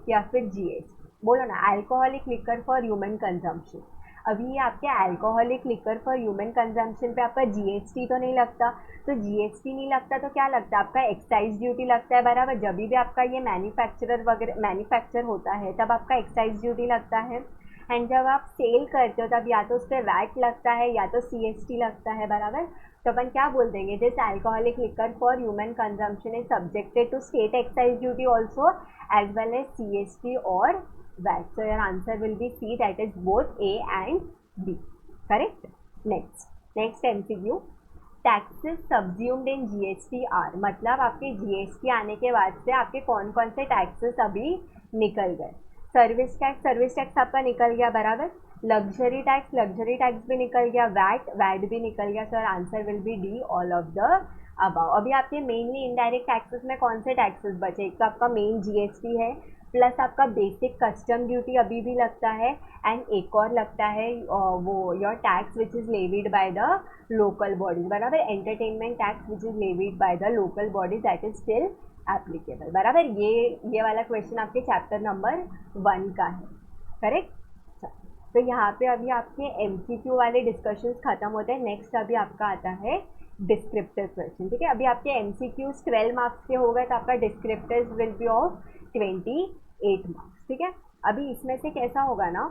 या फिर GST। बोलो ना, alcoholic liquor for human consumption। अभी ये आपके alcoholic liquor for human consumption पे आपका GST तो नहीं लगता, तो GST नहीं लगता तो क्या लगता है, आपका एक्साइज ड्यूटी लगता है, बराबर। जब भी आपका ये मैन्युफैक्चर होता है तब आपका एक्साइज ड्यूटी लगता है, एंड जब आप सेल करते हो तब या तो उस पर वैट लगता है या तो CST लगता है, बराबर। तो अपन क्या बोल देंगे, this alcoholic liquor for human consumption is subjected to state excise duty also as well as CST और VAT. So your answer will be C, that is both A and B. Correct? Next MCQ. Taxes subsumed in GST are, मतलब आपके GST आने के बाद से आपके कौन कौन से टैक्सेस अभी निकल गए. सर्विस टैक्स आपका निकल गया बराबर. लग्जरी टैक्स भी निकल गया. वैट भी निकल गया. Sir answer will B D, all of the above. अभी आपके मेनली इनडायरेक्ट टैक्सेस में कौन से टैक्सेस बचे, एक तो आपका मेन GST है, प्लस आपका बेसिक कस्टम ड्यूटी अभी भी लगता है, एंड एक और लगता है वो your tax which is levied by the local bodies बराबर. Entertainment tax which is levied by the local bodies, that is still applicable बराबर. ये वाला क्वेश्चन आपके चैप्टर नंबर 1 का है. करेक्ट. तो यहाँ पे अभी आपके MCQ वाले डिस्कशंस खत्म होते हैं. नेक्स्ट अभी आपका आता है डिस्क्रिप्टिव क्वेश्चन. ठीक है, अभी आपके MCQs 12 मार्क्स के हो गए, तो आपका descriptive will be of 28 marks. ठीक है, अभी इसमें से कैसा होगा ना,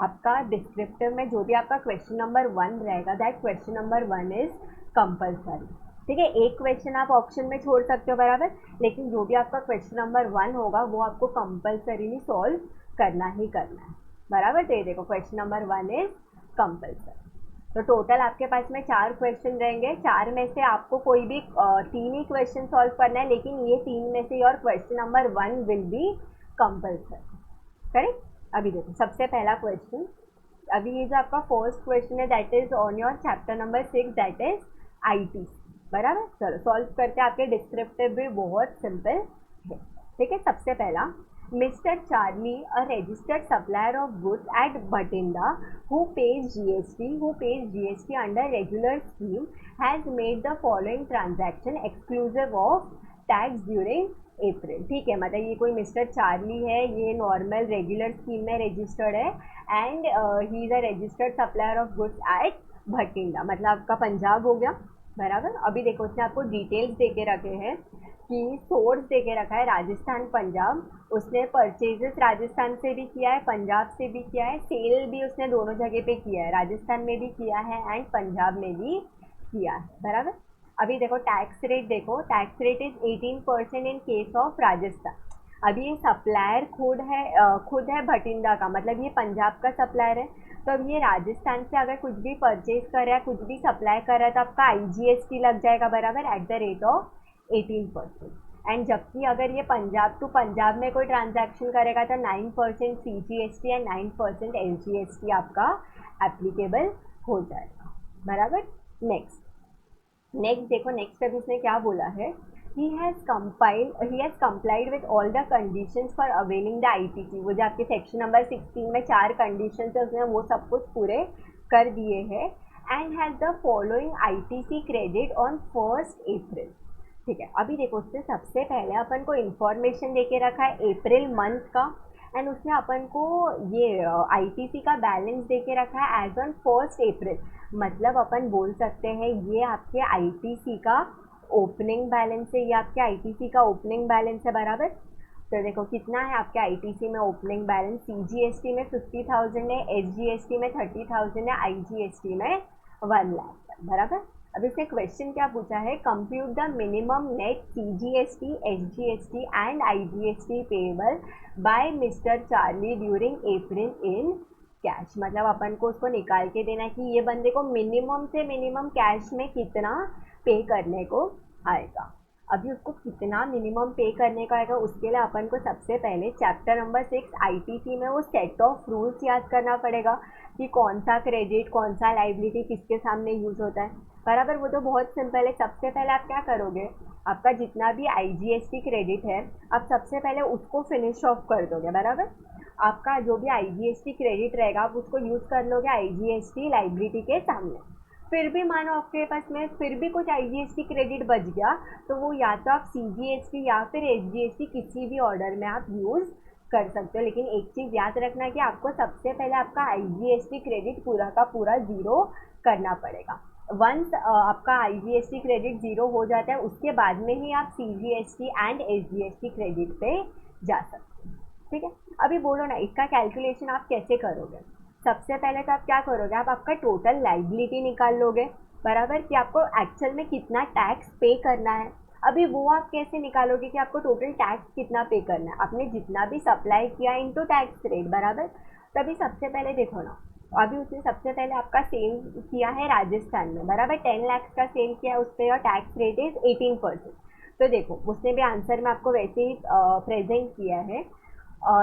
आपका डिस्क्रिप्टिव में जो भी आपका क्वेश्चन नंबर 1 रहेगा, that question number 1 is compulsory. ठीक है, एक क्वेश्चन आप ऑप्शन में छोड़ सकते हो बराबर, लेकिन जो भी आपका क्वेश्चन नंबर 1 होगा वो आपको कंपल्सरीली सॉल्व करना ही करना है बराबर. तो ये देखो, क्वेश्चन नंबर 1 इज कंपल्सरी. तो टोटल आपके पास में 4 क्वेश्चन रहेंगे. 4 में से आपको कोई भी 3 ही क्वेश्चन सॉल्व करना है, लेकिन ये 3 में से your question number 1 will be compulsory. Correct. अभी देखो सबसे पहला क्वेश्चन, अभी ये जो आपका फर्स्ट क्वेश्चन है that is on your chapter number 6, that is IT बराबर. चलो सॉल्व करते हैं. आपके डिस्क्रिप्टिव भी बहुत सिंपल है. ठीक है, सबसे पहला, Mr. Charlie, a registered supplier of goods at Bhatinda, who pays GST under regular scheme, has made the following transaction exclusive of tax during April. ठीक है, मतलब ये कोई मिस्टर चार्ली है, ये नॉर्मल रेगुलर स्कीम में रजिस्टर्ड है, and he is a registered supplier of goods at Bathinda, मतलब आपका पंजाब हो गया बराबर. अभी देखो उसने आपको डिटेल्स दे के रखे हैं कि सोर्स दे के रखा है राजस्थान पंजाब. उसने परचेजेस राजस्थान से भी किया है, पंजाब से भी किया है, सेल भी उसने दोनों जगह पे किया है, राजस्थान में भी किया है एंड पंजाब में भी किया है बराबर. अभी देखो टैक्स रेट, देखो tax rate is 18% in case of Rajasthan. अभी ये सप्लायर खुद है भटिंडा का, मतलब ये पंजाब का सप्लायर है. तो अब ये राजस्थान से अगर कुछ भी परचेज कर रहा है, कुछ भी सप्लाई कर रहा है, तो आपका IGST लग जाएगा बराबर at the rate of 18%. And जबकि अगर ये पंजाब टू पंजाब में कोई ट्रांजैक्शन करेगा तो 9% CGST एंड 9% SGST आपका एप्लीकेबल हो जाएगा बराबर. नेक्स्ट देखो, नेक्स्ट अभी इसने क्या बोला है, he has complied with all the conditions for availing the ITC. वो जो आपके सेक्शन नंबर 16 में 4 कंडीशंस है, उसने वो सब कुछ पूरे कर दिए हैं, and has the following ITC credit on 1 April. ठीक है, अभी देखो उससे सबसे पहले अपन को इन्फॉर्मेशन दे के रखा है अप्रैल मंथ का, एंड उसने अपन को ये ITC का बैलेंस दे के रखा है एज ऑन 1 April. मतलब अपन बोल सकते हैं ये आपके ITC का ओपनिंग बैलेंस है, ये आपके ITC का ओपनिंग बैलेंस है बराबर. तो देखो कितना है आपके ITC में ओपनिंग बैलेंस, CGST में 50,000 है, SGST में 30,000 है, IGST में 1 लाख बराबर. अब इसने क्वेश्चन क्या पूछा है, compute the minimum net CGST, SGST and IGST payable by mister Charlie during April in cash. मतलब अपन को उसको निकाल के देना कि ये बंदे को मिनिमम से मिनिमम कैश में कितना पे करने को आएगा. अभी उसको कितना मिनिमम पे करने का आएगा, उसके लिए अपन को सबसे पहले चैप्टर नंबर 6 ITC में वो सेट ऑफ रूल्स याद करना पड़ेगा कि कौन सा क्रेडिट कौन सा लाइबिलिटी किसके सामने यूज़ होता है बराबर. वो तो बहुत सिंपल है. सबसे पहले आप क्या करोगे, आपका जितना भी IGST क्रेडिट है आप सबसे पहले उसको फिनिश ऑफ कर दोगे बराबर. आपका जो भी IGST क्रेडिट रहेगा आप उसको यूज़ कर लोगे IGST लाइबिलिटी के सामने. फिर भी मानो आपके पास में फिर भी कुछ IGST क्रेडिट बच गया, तो वो या तो आप CGST या फिर SGST किसी भी ऑर्डर में आप यूज़ कर सकते हो. लेकिन एक चीज़ याद रखना कि आपको सबसे पहले आपका IGST क्रेडिट पूरा का पूरा ज़ीरो करना पड़ेगा. वंस आपका IGST क्रेडिट ज़ीरो हो जाता है उसके बाद में ही आप CGST एंड SGST क्रेडिट पे जा सकते हैं. ठीक है, अभी बोलो ना इसका कैलकुलेशन आप कैसे करोगे. सबसे पहले तो आप क्या करोगे, आप आपका टोटल लाइबिलिटी निकाल लोगे. बराबर, कि आपको एक्चुअल में कितना टैक्स पे करना है। अभी वो आप कैसे निकालोगे कि आपको टोटल टैक्स कितना पे करना है, आपने जितना भी सप्लाई किया इनटू टैक्स रेट, बराबर। तभी सबसे पहले देखो ना, अभी उसने सबसे पहले आपका सेल किया है राजस्थान में, बराबर, 10 लाख का सेल किया है, उस per your tax rate is 18%। तो देखो उसने भी आंसर में आपको वैसे ही प्रेजेंट किया है,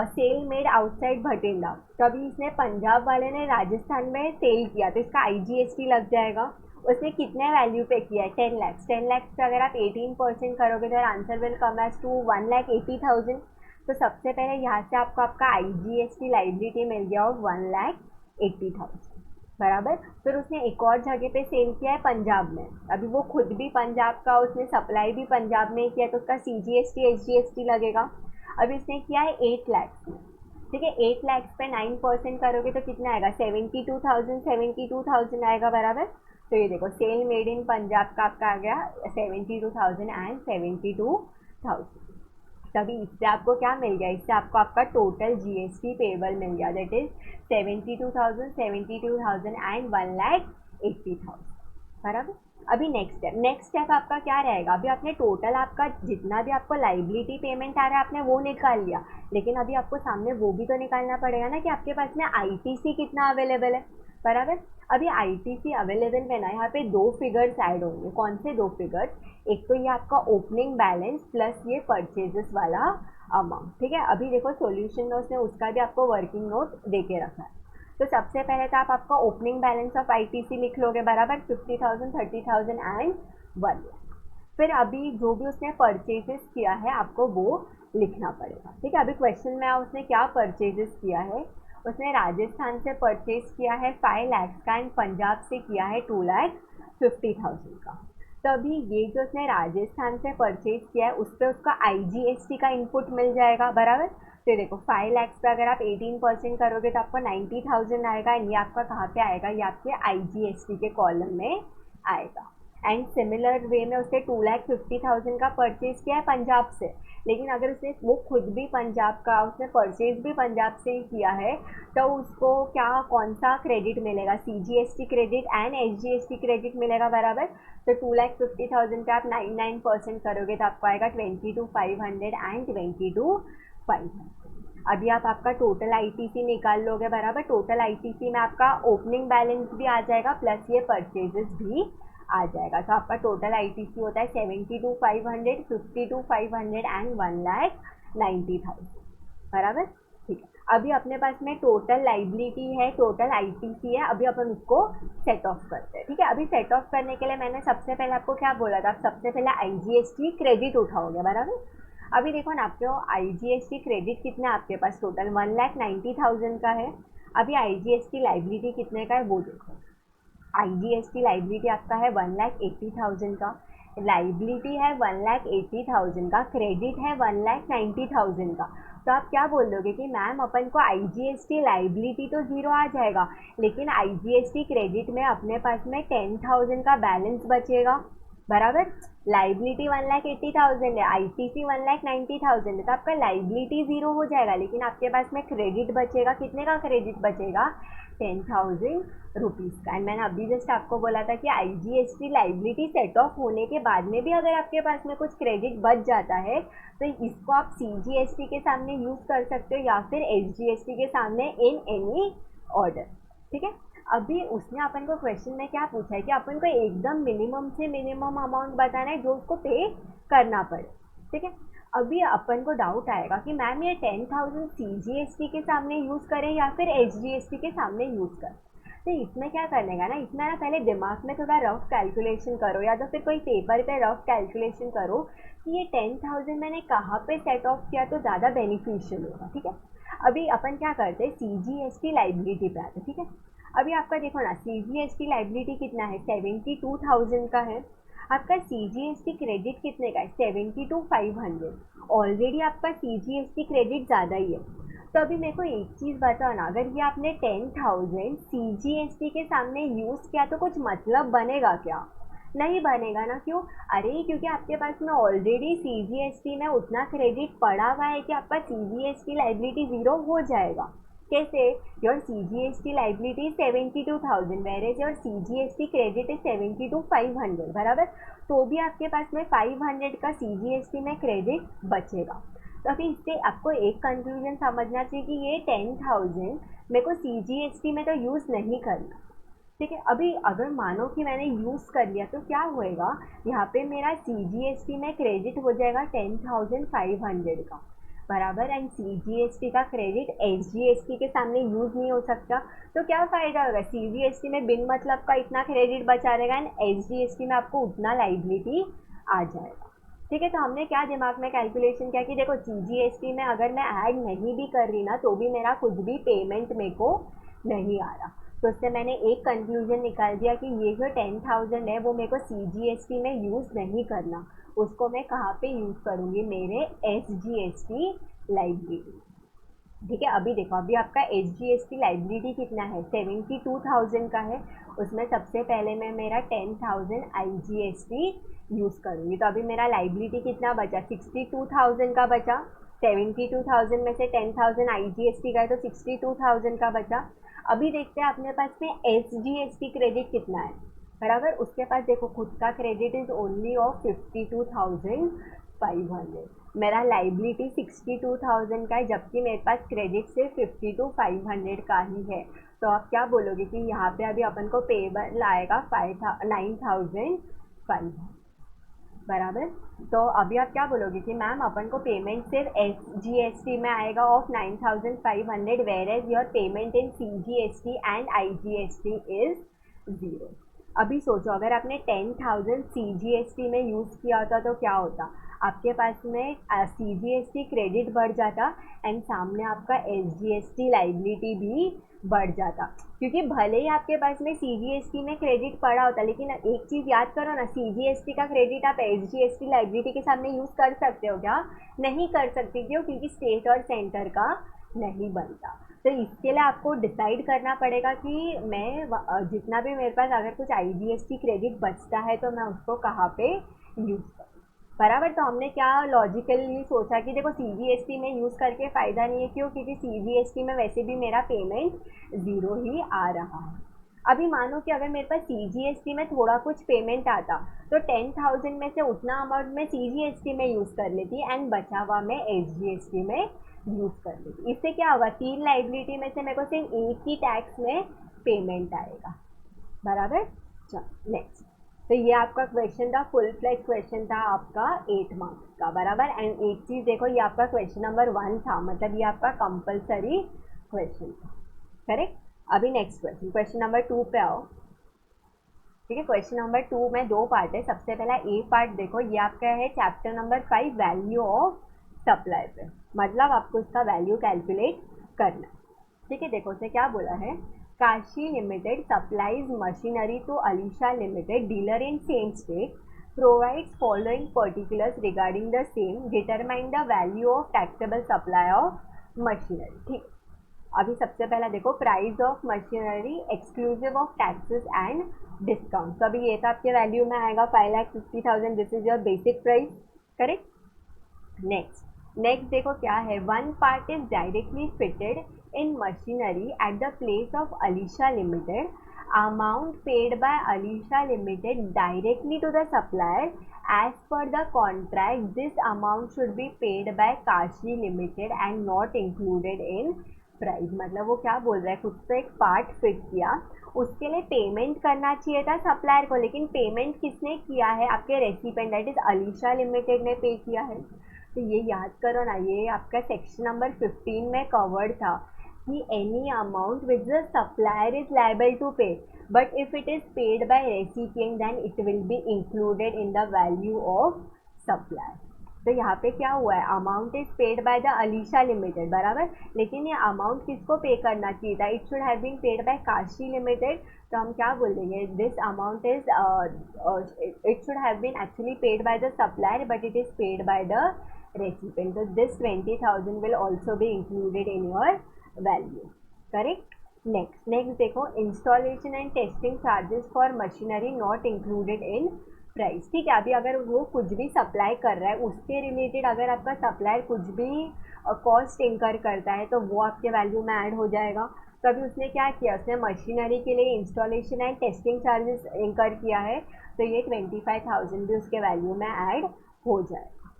सेल मेड आउटसाइड भटिंडा। तो अभी इसने पंजाब वाले ने राजस्थान में सेल किया तो इसका IGST लग जाएगा। उसने कितने वैल्यू पे किया है, 10 लैक्स। 10 लैक्स का अगर आप 18% करोगे तो answer will come as to 1,80,000। तो सबसे पहले यहाँ से आपको आपका IGST लाइबिलिटी मिल गया और 1,80,000, बराबर। फिर उसने एक और जगह पे सेल किया है पंजाब में, अभी वो खुद भी पंजाब का, उसने सप्लाई भी पंजाब में किया तो उसका CGST HGST लगेगा। अभी इसने किया है 8 लैक्स में, ठीक है। 8 लैक्स पे 9% करोगे तो कितना आएगा, 72,000 आएगा, बराबर। तो ये देखो सेल मेड इन पंजाब का आपका आ गया 72,000 एंड 72,000। तभी इससे आपको क्या मिल गया, इससे आपको आपका टोटल GST पेबल मिल गया, दैट इज 72,000 एंड 1,80,000, बराबर। अभी नेक्स्ट स्टेप आपका क्या रहेगा, अभी आपने टोटल आपका जितना भी आपको लाइबिलिटी पेमेंट आ रहा है आपने वो निकाल लिया, लेकिन अभी आपको सामने वो भी तो निकालना पड़ेगा ना कि आपके पास में ITC कितना अवेलेबल है, बराबर। अभी ITC अवेलेबल में ना यहाँ पे दो फिगर्स ऐड होंगे। कौन से दो फिगर्स, एक तो ये आपका ओपनिंग बैलेंस प्लस ये परचेजेस वाला अमाउंट, ठीक है। अभी देखो सॉल्यूशन नोट्स में उसका भी आपको वर्किंग नोट दे के रखा है। तो सबसे पहले तो आप आपका ओपनिंग बैलेंस ऑफ ITC लिख लोगे, बराबर, 50,000, 30,000 एंड 1 लाख। फिर अभी जो भी उसने परचेजेस किया है आपको वो लिखना पड़ेगा, ठीक है। अभी क्वेश्चन में उसने क्या परचेजेस किया है, उसने राजस्थान से परचेज किया है 5 लाख का एंड पंजाब से किया है 2,50,000 का। तो अभी ये जो उसने राजस्थान से परचेज किया है उस पर उसका IGST का इनपुट मिल जाएगा, बराबर। तो देखो 5 लाख पे अगर आप 18% करोगे तो आपको 90,000 आएगा एंड ये आपका कहाँ पे आएगा, ये आपके IGST के कॉलम में आएगा। एंड सिमिलर वे में उसने 2,50,000 का परचेज किया है पंजाब से, लेकिन अगर उसने वो खुद भी पंजाब का, उसने परचेज भी पंजाब से ही किया है तो उसको क्या, कौन सा क्रेडिट मिलेगा, CGST credit and HGST credit मिलेगा, बराबर। तो 2,50,000 पे आप 99% करोगे तो आपको आएगा 22,500 एंड 22,500। अभी आप आपका टोटल ITC निकाल लोगे, बराबर। टोटल ITC में आपका ओपनिंग बैलेंस भी आ जाएगा प्लस ये परचेजेस भी आ जाएगा। तो आपका टोटल ITC होता है 72,500, 52,500 एंड 1,90,000, बराबर, ठीक है। अभी अपने पास में टोटल लाइबिलिटी है, टोटल ITC है, अभी अपन उसको सेट ऑफ करते हैं, ठीक है। अभी सेट ऑफ करने के लिए मैंने सबसे पहले आपको क्या बोला था, आप सबसे पहले IGST क्रेडिट उठाओगे, बराबर। अभी देखो ना आपके IGST क्रेडिट कितना है आपके पास, टोटल 1,90,000 का है। अभी IGST लाइबिलिटी कितने का है वो देखो, IGST लाइबिलिटी आपका है 1,80,000 का, लाइबिलिटी है 1,80,000 का, क्रेडिट है 1,90,000 का। तो आप क्या बोल दोगे कि मैम अपन को IGST लाइबिलिटी तो ज़ीरो आ जाएगा लेकिन IGST क्रेडिट में अपने पास में 10,000 का बैलेंस बचेगा, बराबर। लाइबिलिटी 1,80,000 है, ITC 1,90,000 है, तो आपका लाइबिलिटी ज़ीरो हो जाएगा लेकिन आपके पास में क्रेडिट बचेगा, कितने का क्रेडिट बचेगा, 10,000 रुपीज़ का। एंड मैंने अभी जस्ट आपको बोला था कि IGST लाइबिलिटी सेट ऑफ होने के बाद में भी अगर आपके पास में कुछ क्रेडिट बच जाता है तो इसको आप CGST के सामने यूज़ कर सकते हो या फिर HGST के सामने इन एनी ऑर्डर, ठीक है। अभी उसने अपन को क्वेश्चन में क्या पूछा है कि अपन को एकदम मिनिमम से मिनिमम अमाउंट बताना है जो उसको पे करना पड़े, ठीक है। अभी अपन को डाउट आएगा कि मैम ये 10,000 CGST के सामने यूज़ करें या फिर HGST के सामने यूज़ करें। तो इसमें क्या करने का ना, इसमें ना पहले दिमाग में थोड़ा रफ कैलकुलेशन करो या तो फिर कोई पेपर पे रफ कैलकुलेशन करो कि ये 10,000 मैंने कहाँ पे सेट ऑफ किया तो ज़्यादा बेनिफिशियल होगा, ठीक है। अभी अपन क्या करते हैं, CGST लाइबिलिटी पे आते, ठीक है। अभी आपका देखो ना CGST लाइबिलिटी कितना है, 72,000 का है। आपका CGST क्रेडिट कितने का है, 72,500। ऑलरेडी आपका CGST क्रेडिट ज़्यादा ही है। तो अभी मेरे को एक चीज़ बताओ ना, अगर ये आपने 10,000 CGST के सामने यूज़ किया तो कुछ मतलब बनेगा क्या, नहीं बनेगा ना। क्यों, अरे क्योंकि आपके पास में ऑलरेडी CGST में उतना क्रेडिट पड़ा हुआ है कि आपका CGST लाइबिलिटी ज़ीरो हो जाएगा, कैसे? Your CGST liability 72,000 where is your CGST credit is 72,500, बराबर। तो भी आपके पास में 500 का CGST में क्रेडिट बचेगा। तो अभी इससे आपको एक कंक्लूजन समझना चाहिए कि ये 10,000 मेरे को CGST में तो यूज़ नहीं करना, ठीक है। अभी अगर मानो कि मैंने यूज़ कर लिया तो क्या होएगा, यहाँ पे मेरा CGST में क्रेडिट हो जाएगा 10,500 का, बराबर। एंड CGST का क्रेडिट SGST के सामने यूज़ नहीं हो सकता, तो क्या फ़ायदा होगा? CGST में बिन मतलब का इतना क्रेडिट बचा रहेगा एंड SGST में आपको उतना लाइबिलिटी आ जाएगा, ठीक है। तो हमने क्या दिमाग में कैलकुलेशन किया कि देखो CGST में अगर मैं ऐड नहीं भी कर रही ना तो भी मेरा कुछ भी पेमेंट मेरे को नहीं आ रहा। तो उससे मैंने एक कंक्लूजन निकाल दिया कि ये जो 10,000 है वो मेरे को CGST में यूज़ नहीं करना, उसको मैं कहाँ पे यूज़ करूँगी? मेरे SGST लाइबिलिटी, ठीक है। अभी देखो, अभी आपका SGST लाइबिलिटी कितना है? 72,000 का है। उसमें सबसे पहले मैं मेरा 10,000 IGST यूज़ करूँगी, तो अभी मेरा लाइबिलिटी कितना बचा? 62,000 का बचा। 72,000 में से 10,000 IGST का है तो 62,000 का बचा। अभी देखते हैं अपने पास में SGST क्रेडिट कितना है, बराबर। उसके पास देखो खुद का क्रेडिट इज ओनली ऑफ 52,500, मेरा लाइबिलिटी 62,000 का है, जबकि मेरे पास क्रेडिट सिर्फ 52,500 का ही है। तो आप क्या बोलोगे कि यहाँ पे अभी अपन को पेबल आएगा 9,500, बराबर। तो अभी आप क्या बोलोगे कि मैम अपन को पेमेंट सिर्फ SGST में आएगा of 9,500 where as your payment in CGST and IGST is 0। अभी सोचो अगर आपने 10,000 CGST में यूज़ किया होता तो क्या होता? आपके पास में CGST क्रेडिट बढ़ जाता एंड सामने आपका SGST लाइबिलिटी भी बढ़ जाता, क्योंकि भले ही आपके पास में CGST में क्रेडिट पड़ा होता, लेकिन एक चीज़ याद करो ना, CGST का क्रेडिट आप SGST लाइबिलिटी के सामने यूज़ कर सकते हो क्या? नहीं कर सकते। क्यों? क्योंकि स्टेट और सेंटर का नहीं बनता। तो इसके लिए आपको डिसाइड करना पड़ेगा कि मैं जितना भी मेरे पास अगर कुछ IGST क्रेडिट बचता है तो मैं उसको कहाँ पे यूज़ करूँ, बराबर। तो हमने क्या लॉजिकली सोचा कि देखो CGST में यूज़ करके फ़ायदा नहीं है। क्यों? क्योंकि CGST में वैसे भी मेरा पेमेंट 0 ही आ रहा है। अभी मानो कि अगर मेरे पास CGST में थोड़ा कुछ पेमेंट आता तो 10,000 में से उतना अमाउंट मैं CGST में यूज़ कर लेती एंड बचा हुआ मैं SGST में यूज़ कर लेती। इससे क्या होगा? 3 लाइबिलिटी में से मेरे को सिर्फ एक ही टैक्स में पेमेंट आएगा, बराबर। चलो नेक्स्ट। तो ये आपका क्वेश्चन था, फुल फ्लैग क्वेश्चन था आपका 8 मार्क्स का, बराबर। एंड एक चीज़ देखो, ये आपका क्वेश्चन नंबर 1 था, मतलब ये आपका कंपलसरी क्वेश्चन था, करेक्ट। अभी नेक्स्ट क्वेश्चन, क्वेश्चन नंबर 2 पे आओ, ठीक है। क्वेश्चन नंबर 2 में 2 पार्ट है। सबसे पहला ए पार्ट देखो, ये आपका है chapter number 5 value of supply पे, मतलब आपको इसका वैल्यू कैलकुलेट करना, ठीक है। देखो उसे क्या बोला है, Kashi limited supplies machinery to Alisha limited dealer in same state, provides following particulars regarding the same, determine the value of taxable supply of machinery, ठीक। अभी सबसे पहला देखो, price of machinery exclusive of taxes and discount. तो अभी ये तो आपके वैल्यू में आएगा 5,50,000, this is your basic price, correct. Next देखो क्या है, one part is directly fitted in machinery at the place of Alisha Limited, amount paid by Alisha Limited directly to the supplier as per the contract, this amount should be paid by Kashi Limited and not included in price। मतलब वो क्या बोल रहा है, खुद से एक part fit किया, उसके लिए पेमेंट करना चाहिए था सप्लायर को, लेकिन पेमेंट किसने किया है? आपके recipient that is Alisha limited ने पे किया है। तो ये याद करो ना, ये आपका सेक्शन नंबर 15 में कवर्ड था कि any amount which the supplier is liable to pay, but if it is paid by recipient then it will be included in the value of supplier. तो यहाँ पे क्या हुआ है, amount is paid by the Alisha limited, बराबर, लेकिन ये amount किसको पे करना चाहिए था? It should have been paid by Kashi limited. तो हम क्या बोल देंगे, this amount is it should have been actually paid by the supplier but it is paid by the recipient, so this 20,000 will also be included in your value, correct। next देखो, installation and testing charges for machinery not included in price, ठीक है। अभी अगर वो कुछ भी supply कर रहा है उसके रिलेटेड अगर आपका सप्लायर कुछ भी कॉस्ट इंकर करता है तो वो आपके वैल्यू में ऐड हो जाएगा। तो अभी उसने क्या किया, उसने मशीनरी के लिए इंस्टॉलेशन एंड टेस्टिंग चार्जेस इंकर किया है, तो ये 25,000 भी उसके वैल्यू में ऐड हो जाएगा।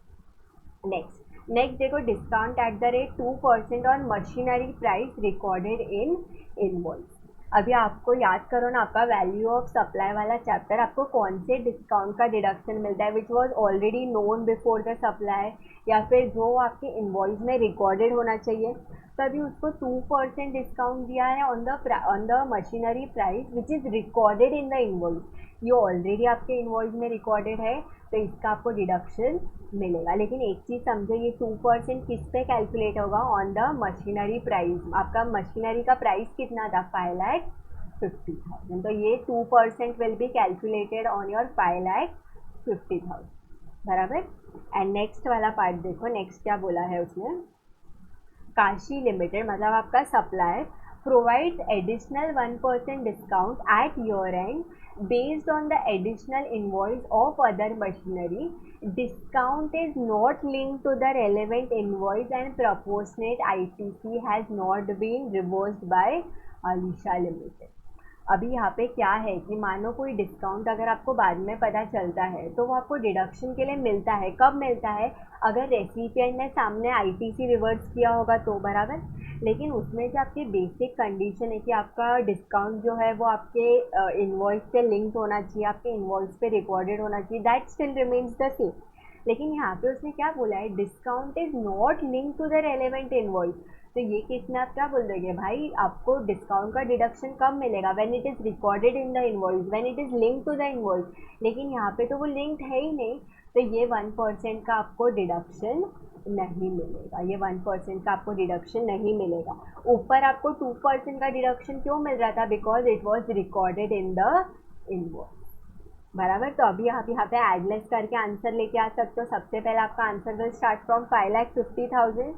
नेक्स्ट देखो, discount at the rate 2% on machinery price recorded in invoice. अभी आपको याद करो ना, आपका वैल्यू ऑफ सप्लाई वाला चैप्टर, आपको कौन से डिस्काउंट का डिडक्शन मिलता है which was already known before the supply, या फिर जो आपके इनवॉइस में रिकॉर्डेड होना चाहिए। तो अभी उसको 2% डिस्काउंट दिया है on the machinery price which is recorded in the invoice. ये ऑलरेडी आपके इनवॉइस में रिकॉर्डेड है, तो इसका आपको डिडक्शन मिलेगा। लेकिन एक चीज़ समझो, ये 2% किस पे कैलकुलेट होगा, ऑन द मशीनरी प्राइस। आपका मशीनरी का प्राइस कितना था, 5,50,000, तो ये 2% will be calculated on your 5,50,000, बराबर। एंड नेक्स्ट वाला पार्ट देखो, नेक्स्ट क्या बोला है उसने, काशी लिमिटेड मतलब आपका supplier provides additional 1% discount at your end based on the additional invoice of other machinery. Discount is not linked to the relevant invoice and proportionate ITC has not been reversed by Alisha Limited. अभी यहाँ पे क्या है कि मानो कोई discount अगर आपको बाद में पता चलता है तो वो आपको डिडक्शन के लिए मिलता है। कब मिलता है, अगर रेसिपिएंट ने सामने आईटीसी रिवर्स किया होगा तो, बराबर। लेकिन उसमें जो आपकी बेसिक कंडीशन है कि आपका डिस्काउंट जो है वो आपके इनवॉइस से लिंक्ड होना चाहिए, आपके इनवॉइस पे रिकॉर्डेड होना चाहिए, that still remains the same. लेकिन यहाँ पे उसने क्या बोला है, discount is not link to the relevant invoice. तो ये केस में आप क्या बोल दोगे, भाई आपको डिस्काउंट का डिडक्शन कब मिलेगा, when it is recorded in the invoice, when it is link to the invoice. लेकिन यहाँ पे तो वो लिंक्ड है ही नहीं, तो ये 1% का आपको डिडक्शन नहीं मिलेगा, ये 1% का आपको डिडक्शन नहीं मिलेगा। ऊपर आपको 2% का डिडक्शन क्यों मिल रहा था, because it was recorded in the invoice, बराबर। तो अभी आप यहाँ पे एडलेस करके आंसर लेके आ सकते हो। सबसे पहले आपका आंसर विल स्टार्ट फ्रॉम 5,50,000,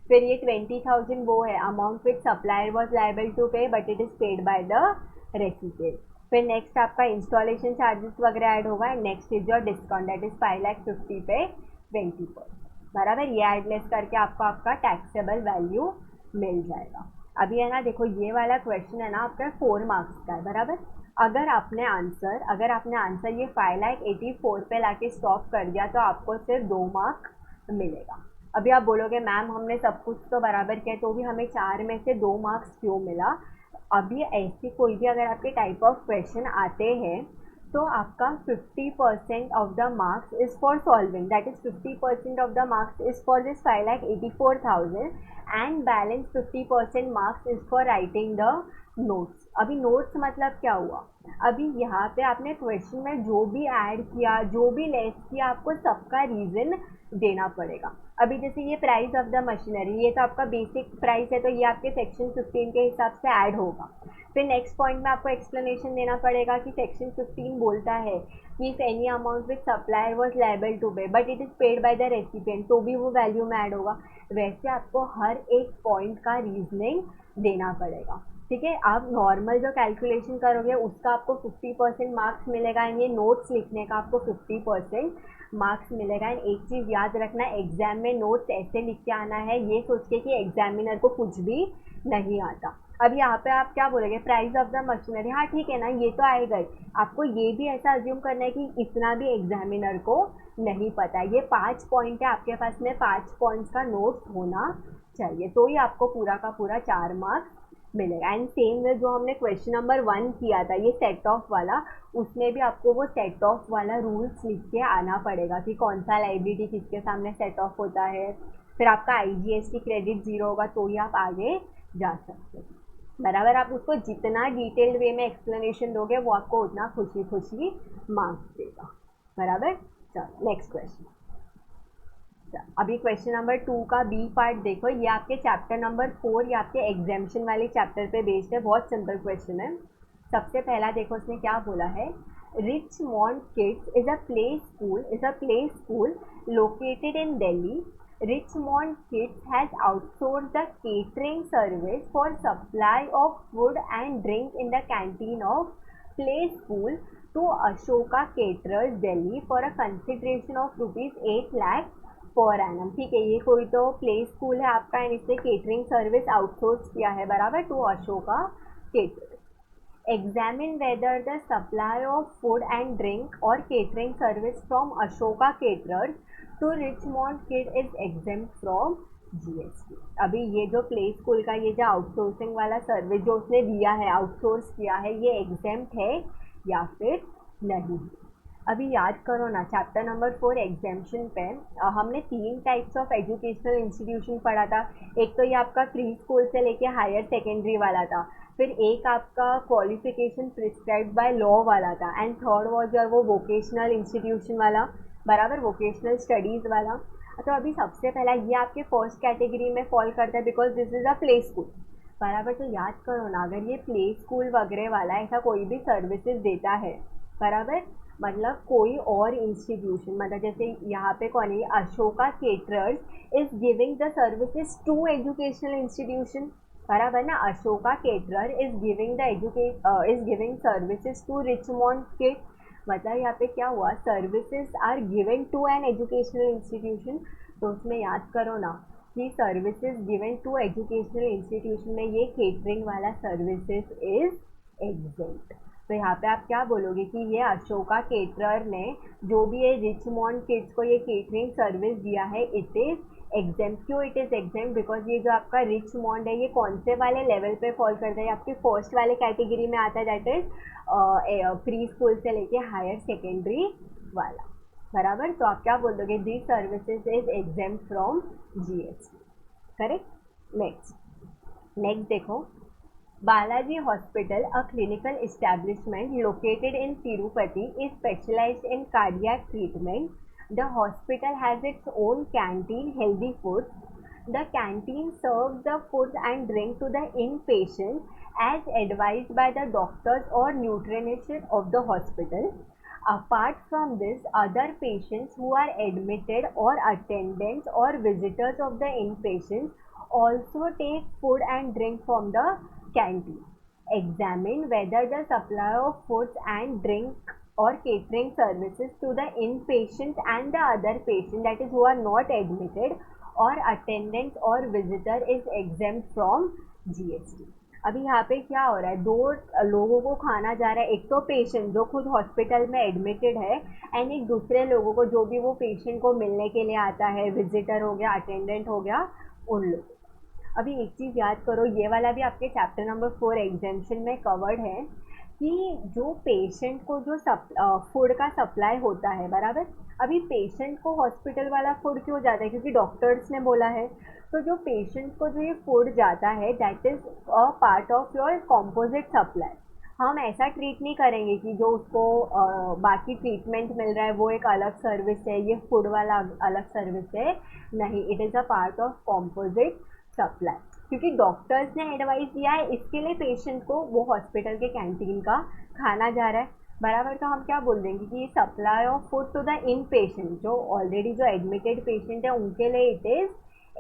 फिर ये 20,000 वो है amount which supplier was liable to pay but it is paid by the recipient. फिर नेक्स्ट आपका इंस्टॉलेशन चार्जेस वगैरह ऐड होगा, and next is your discount that is 5,50,000 पे 20%, बराबर। ये एडलेस करके आपको आपका टैक्सेबल वैल्यू मिल जाएगा। अभी है ना, देखो ये वाला क्वेश्चन है ना आपका 4 मार्क्स का है, बराबर। अगर आपने आंसर ये 5,84,000 पे लाके स्टॉप कर दिया तो आपको सिर्फ 2 मार्क मिलेगा। अभी आप बोलोगे मैम हमने सब कुछ तो बराबर किया तो भी हमें 4 में से 2 मार्क्स क्यों मिला। अभी ऐसी कोई भी अगर आपके टाइप ऑफ क्वेश्चन आते हैं तो आपका 50% of the marks is for solving, that is 50% of the marks is for this 5,84,000 and balance 50% marks is for writing the notes. अभी नोट्स मतलब क्या हुआ, अभी यहाँ पे आपने क्वेश्चन में जो भी ऐड किया, जो भी लेस किया, आपको सबका रीज़न देना पड़ेगा। अभी जैसे ये प्राइस ऑफ द मशीनरी, ये तो आपका बेसिक प्राइस है, तो ये आपके सेक्शन 15 के हिसाब से ऐड होगा। फिर नेक्स्ट पॉइंट में आपको एक्सप्लेनेशन देना पड़ेगा कि सेक्शन 15 बोलता है कि if any amount which supplier was liable to pay but it is paid by the recipient, तो भी वो वैल्यू में ऐड होगा। वैसे आपको हर एक पॉइंट का रीजनिंग देना पड़ेगा, ठीक है। आप नॉर्मल जो कैलकुलेशन करोगे उसका आपको 50% मार्क्स मिलेगा, एंड ये नोट्स लिखने का आपको 50% मार्क्स मिलेगा। एंड एक चीज़ याद रखना, एग्जाम में नोट्स ऐसे लिख के आना है ये सोच के कि एग्जामिनर को कुछ भी नहीं आता। अब यहाँ पे आप क्या बोलोगे, प्राइस ऑफ द मशीनरी, हाँ ठीक है ना, ये तो आएगा ही। आपको ये भी ऐसा अज्यूम करना है कि इतना भी एग्जामिनर को नहीं पता है। ये 5 पॉइंट है, आपके पास में 5 पॉइंट्स का नोट्स होना चाहिए, तो ही आपको पूरा का पूरा 4 मार्क्स मिलेगा। एंड सेम वे जो हमने क्वेश्चन नंबर 1 किया था ये सेट ऑफ वाला, उसमें भी आपको वो सेट ऑफ वाला रूल्स लिख के आना पड़ेगा कि कौन सा लाइबिलिटी किसके सामने सेट ऑफ होता है। फिर आपका IGST क्रेडिट 0 होगा तो ही आप आगे जा सकते हैं, बराबर। आप उसको जितना डिटेल्ड वे में एक्सप्लेनेशन दोगे वो आपको उतना खुशी खुशी मार्क्स देगा, बराबर। चलो नेक्स्ट क्वेश्चन। अभी क्वेश्चन नंबर 2 का बी पार्ट देखो, ये आपके चैप्टर नंबर 4, ये आपके एग्जाम्शन वाले चैप्टर पे बेस्ड है। बहुत सिंपल क्वेश्चन है। सबसे पहला देखो उसने क्या बोला है, Richmond Kids is a play school located in Delhi. Richmond Kids has outsourced the catering service for supply of food and drink in the canteen of play school to Ashoka caterers Delhi for a consideration of ₹8 lakh per annum. ठीक है, ये कोई तो play school है आपका and इसने catering service outsource किया है, बराबर, to Ashoka caterers. Examine whether the supply of food and drink or catering service from Ashoka Caterers to Richmond Kid is exempt from GST। अभी ये जो प्ले स्कूल का ये जो आउटसोर्सिंग वाला सर्विस जो उसने दिया है, आउटसोर्स किया है, ये एग्जेम्प्ट है या फिर नहीं। अभी याद करो ना, चैप्टर नंबर 4 एग्जेम्पशन पे हमने 3 टाइप्स ऑफ एजुकेशनल इंस्टीट्यूशन पढ़ा था। एक तो ये आपका प्री स्कूल से लेके हायर सेकेंडरी वाला था, फिर एक आपका क्वालिफिकेशन प्रिस्क्राइब्ड बाय लॉ वाला था, एंड थर्ड वॉज योर वो वोकेशनल इंस्टीट्यूशन वाला, बराबर, वोकेशनल स्टडीज़ वाला। तो अभी सबसे पहला ये आपके फर्स्ट कैटेगरी में फॉल करता है because this is a play school, बराबर। तो याद करो ना, अगर ये प्ले स्कूल वगैरह वाला ऐसा कोई भी सर्विसेज देता है, बराबर, मतलब कोई और इंस्टीट्यूशन, मतलब जैसे यहाँ पे कौन है, Ashoka caterers is giving the services to educational institution, बराबर ना। Ashoka caterer is giving services to Richmond Kid, मतलब यहाँ पे क्या हुआ, services are given to an educational institution. तो उसमें याद करो ना कि services given to educational institution में ये केटरिंग वाला सर्विसेज इज एग्जेम्प्ट। तो यहाँ पे आप क्या बोलोगे कि ये अशोका केटरर ने जो भी ये रिचमोंड किड्स को ये केटरिंग सर्विस दिया है, इट इज़ एग्जेम्प्ट। क्यों इट इज़ एग्जेम्प्ट? बिकॉज ये जो आपका रिचमोंड है ये कौन से वाले लेवल पे फॉल करता है, आपके फर्स्ट वाले कैटेगरी में आता है, दैट इज प्री स्कूल से लेके हायर सेकेंडरी वाला, बराबर। तो आप क्या बोल दोगे, this services is exempt from GST, correct. Next देखो, Balaji Hospital, a clinical establishment located in Tirupati, is specialized in cardiac treatment. The hospital has its own canteen, Healthy Foods. The canteen serves the food and drink to the inpatients as advised by the doctors or nutritionists of the hospital. Apart from this, other patients who are admitted or attendants or visitors of the inpatients also take food and drink from the canteen. Examine whether the supply of foods and drink or catering services to the inpatient and the other patient, that is who are not admitted or attendants or visitor, is exempt from GST। अभी यहाँ पे क्या हो रहा है, दो लोगों को खाना जा रहा है, एक तो पेशेंट जो खुद हॉस्पिटल में एडमिटेड है एंड एक दूसरे लोगों को जो भी वो पेशेंट को मिलने के लिए आता है, विजिटर हो गया, अटेंडेंट हो गया, उन लोग। अभी एक चीज़ याद करो, ये वाला भी आपके चैप्टर नंबर 4 एग्जेम्पशन में कवर्ड है कि जो पेशेंट को जो फूड का सप्लाई होता है, बराबर। अभी पेशेंट को हॉस्पिटल वाला फूड क्यों जाता है, क्योंकि डॉक्टर्स ने बोला है। तो जो पेशेंट को जो ये फूड जाता है, that is a part of your composite supply. हम ऐसा ट्रीट नहीं करेंगे कि जो उसको बाकी ट्रीटमेंट मिल रहा है वो एक अलग सर्विस है, ये फूड वाला अलग सर्विस है, नहीं, it is a part of composite supply. क्योंकि डॉक्टर्स ने एडवाइस दिया है, इसके लिए पेशेंट को वो हॉस्पिटल के कैंटीन का खाना जा रहा है, बराबर। तो हम क्या बोल देंगे कि supply of food to the in patient, जो ऑलरेडी जो एडमिटेड पेशेंट है उनके लिए इट इज़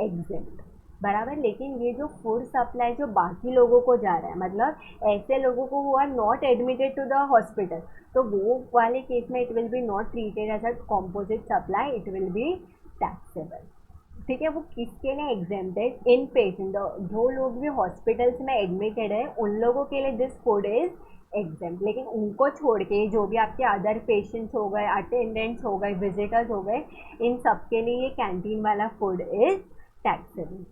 एग्जेम्प्ट, बराबर। लेकिन ये जो फूड सप्लाई जो बाकी लोगों को जा रहा है, मतलब ऐसे लोगों को who are not admitted to the hospital, तो वो वाले केस में it will be not treated as a composite supply, it will be taxable. ठीक है, वो किसके लिए एग्जेम्प्ट है, इन पेशेंट, जो लोग भी हॉस्पिटल्स में एडमिटेड है उन लोगों के लिए दिस फूड इज एग्जेम्प्ट। लेकिन उनको छोड़ के जो भी आपके अदर पेशेंट्स हो गए, अटेंडेंट्स हो गए, विजिटर्स हो गए, इन सब के लिए ये कैंटीन वाला food is taxable,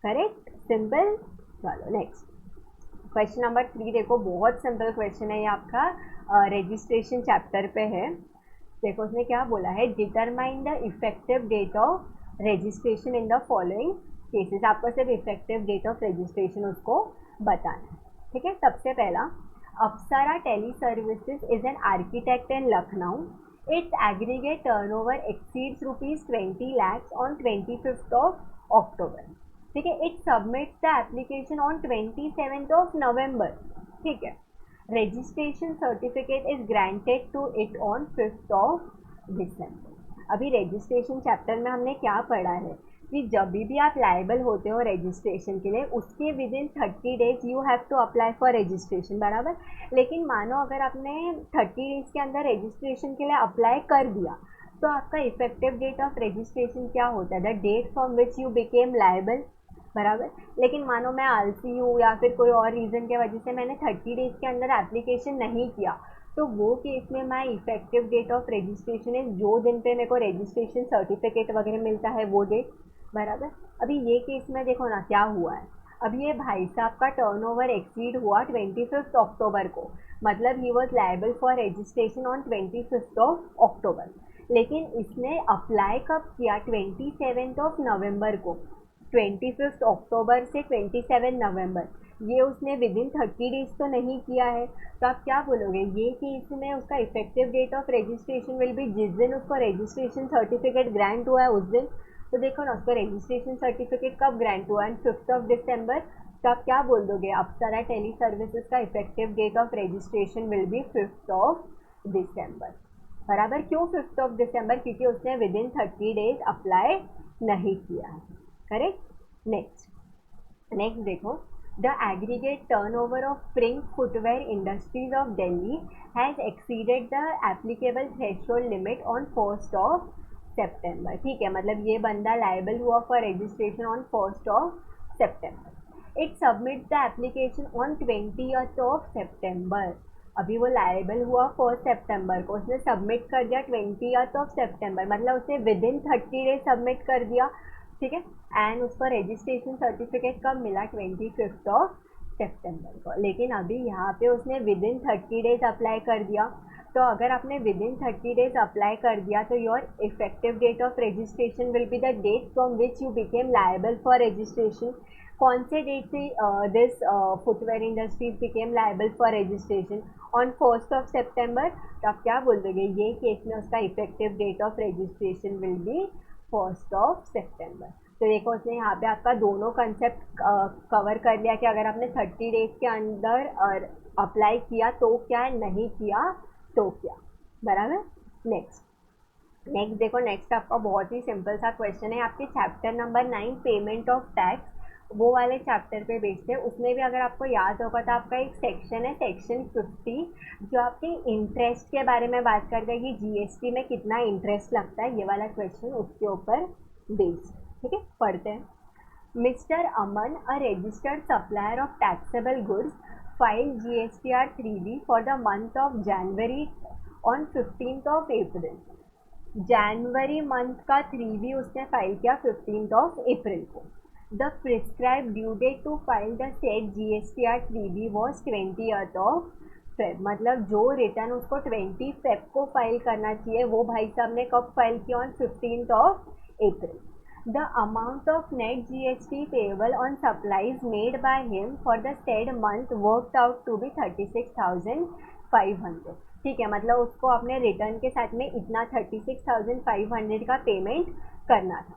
correct, simple. चलो नेक्स्ट क्वेश्चन नंबर 3 देखो, बहुत सिंपल क्वेश्चन है ये आपका, रजिस्ट्रेशन चैप्टर पे है। देखो उसने क्या बोला है, determine the effective date of registration in the following cases. आपको सिर्फ इफेक्टिव डेट ऑफ रजिस्ट्रेशन उसको बताना है, ठीक है। सबसे पहला, Apsara tele services is an architect in Lucknow, its aggregate turnover exceeds ₹20 lakhs ऑन 25th of October, ठीक है। It submits the application on 27th of November, ठीक है। Registration certificate is granted to it on 5th of December। अभी registration chapter में हमने क्या पढ़ा है कि जब भी आप लाइबल होते हो रजिस्ट्रेशन के लिए, उसके within 30 days you have to apply for registration, बराबर। लेकिन मानो अगर आपने 30 डेज के अंदर रजिस्ट्रेशन के लिए अप्लाई कर दिया, तो आपका इफेक्टिव डेट ऑफ रजिस्ट्रेशन क्या होता है? The date from which you became liable, बराबर। लेकिन मानो मैं आलसी हूँ या फिर कोई और रीज़न की वजह से मैंने 30 डेज के अंदर एप्लीकेशन नहीं किया, तो वो केस में माई इफेक्टिव डेट ऑफ रजिस्ट्रेशन है जो दिन पे मेरे को रजिस्ट्रेशन सर्टिफिकेट वगैरह मिलता है वो डेट, बराबर। अभी ये केस में देखो ना क्या हुआ है। अब ये भाई साहब का टर्नओवर एक्सीड हुआ 25 अक्टूबर को, मतलब he was liable for registration on 25 अक्टूबर। लेकिन इसने अप्लाई कब किया? 27 नवंबर को। 25 अक्टूबर से 27 नवंबर, ये उसने विद इन 30 डेज तो नहीं किया है। तो आप क्या बोलोगे? ये केस में उसका effective date of registration will be जिस दिन उसको रजिस्ट्रेशन सर्टिफिकेट ग्रांट हुआ है उस दिन। तो देखो ना, उसका रजिस्ट्रेशन सर्टिफिकेट कब ग्रांट हुआ है? 5 दिसंबर। तो आप क्या बोल दोगे? अप्सरा टेली सर्विसेज का effective date of registration will be 5 December, बराबर। क्यों 5 दिसंबर? क्योंकि उसने विद इन 30 डेज अप्लाई नहीं किया है, करेक्ट। नेक्स्ट देखो, the aggregate turnover of spring footwear industries of Delhi has exceeded the applicable threshold limit on 1 सितंबर। ठीक है, मतलब ये बंदा लाइबल हुआ for registration on 1 September. It submit the application on 20 सितंबर। अभी वो लाइबल हुआ 1 सितंबर को, उसने सबमिट कर दिया 20 सितंबर, मतलब उसने विद इन 30 डेज सबमिट कर दिया, ठीक है। एंड उसको रजिस्ट्रेशन सर्टिफिकेट कब मिला? 25 सितंबर को। लेकिन अभी यहाँ पे उसने विद इन 30 डेज अप्लाई कर दिया। तो अगर आपने विद इन 30 डेज अप्लाई कर दिया, तो your effective date of registration will be the date from which you became liable for registration. कौन से डेट से this footwear industries became liable for registration? On 1 September. तो आप क्या बोल दोगे? ये केस में उसका effective date of registration will be 1 September. तो देखो, उसने यहाँ पे आपका दोनों कंसेप्ट कवर कर लिया कि अगर आपने 30 डेज के अंदर अप्लाई किया तो क्या, नहीं किया तो क्या, बराबर। नेक्स्ट देखो, नेक्स्ट आपका बहुत ही सिंपल सा क्वेश्चन है आपके chapter number 9 payment of tax, वो वाले चैप्टर पे बेस्ड है। उसमें भी अगर आपको याद होगा तो आपका एक सेक्शन है, सेक्शन 50, जो आपके इंटरेस्ट के बारे में बात करता है कि जीएसटी में कितना इंटरेस्ट लगता है, ये वाला क्वेश्चन उसके ऊपर बेस्ड। ठीक है, पढ़ते हैं। Mister Aman, a registered supplier of taxable goods, file GSTR 3B for the month of January on 15 April. जनवरी मंथ का 3B उसने फाइल किया 15 अप्रैल को। The prescribe due date to file the set GSTR 3B was 20 Feb, मतलब जो return उसको 20 Feb को फाइल करना चाहिए वो भाई साहब ने कब फाइल किया? On 15 April. The amount of net GST payable on supplies made by him for the said month worked out to be 36,500। ठीक है, मतलब उसको अपने रिटर्न के साथ में इतना 36,500 का पेमेंट करना था।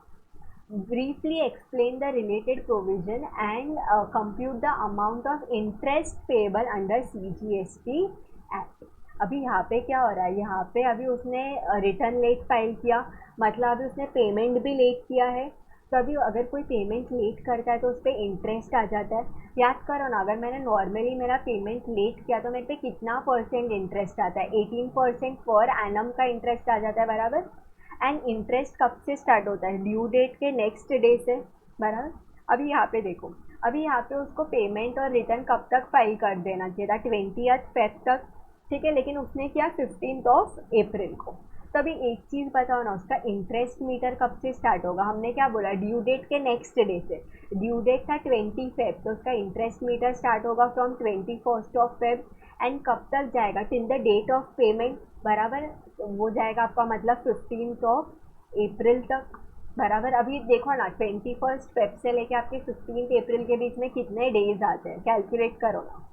Briefly explain the related provision and compute the amount of interest payable under CGST Act। अभी यहाँ पे क्या हो रहा है? यहाँ पे अभी उसने रिटर्न लेट फाइल किया, मतलब अभी उसने पेमेंट भी लेट किया है। तो अभी अगर कोई पेमेंट लेट करता है तो उस पर इंटरेस्ट आ जाता है। याद करो ना, अगर मैंने नॉर्मली मेरा पेमेंट लेट किया तो मेरे पे कितना परसेंट इंटरेस्ट आता है? 18% पर एनम का इंटरेस्ट आ जाता है, बराबर। एंड इंटरेस्ट कब से स्टार्ट होता है? ड्यू डेट के नेक्स्ट डे से, बराबर। अभी यहाँ पे देखो, अभी यहाँ पे उसको पेमेंट और रिटर्न कब तक फाइल कर देना चाहिए था? 20 फेब तक, ठीक है। लेकिन उसने किया 15 अप्रैल को। तो अभी एक चीज़ बताओ ना, उसका इंटरेस्ट मीटर कब से स्टार्ट होगा? हमने क्या बोला? ड्यू डेट के नेक्स्ट डे से। ड्यू डेट था 20 फेब, तो उसका इंटरेस्ट मीटर स्टार्ट होगा फ्रॉम 21 फेब। एंड कब तक जाएगा? Till the date of payment, बराबर। तो वो जाएगा आपका मतलब 15 अप्रैल तक, बराबर। अभी देखो ना, 21 फेब से लेके आपके 15 अप्रैल के बीच में कितने डेज आते हैं? कैलकुलेट करो ना,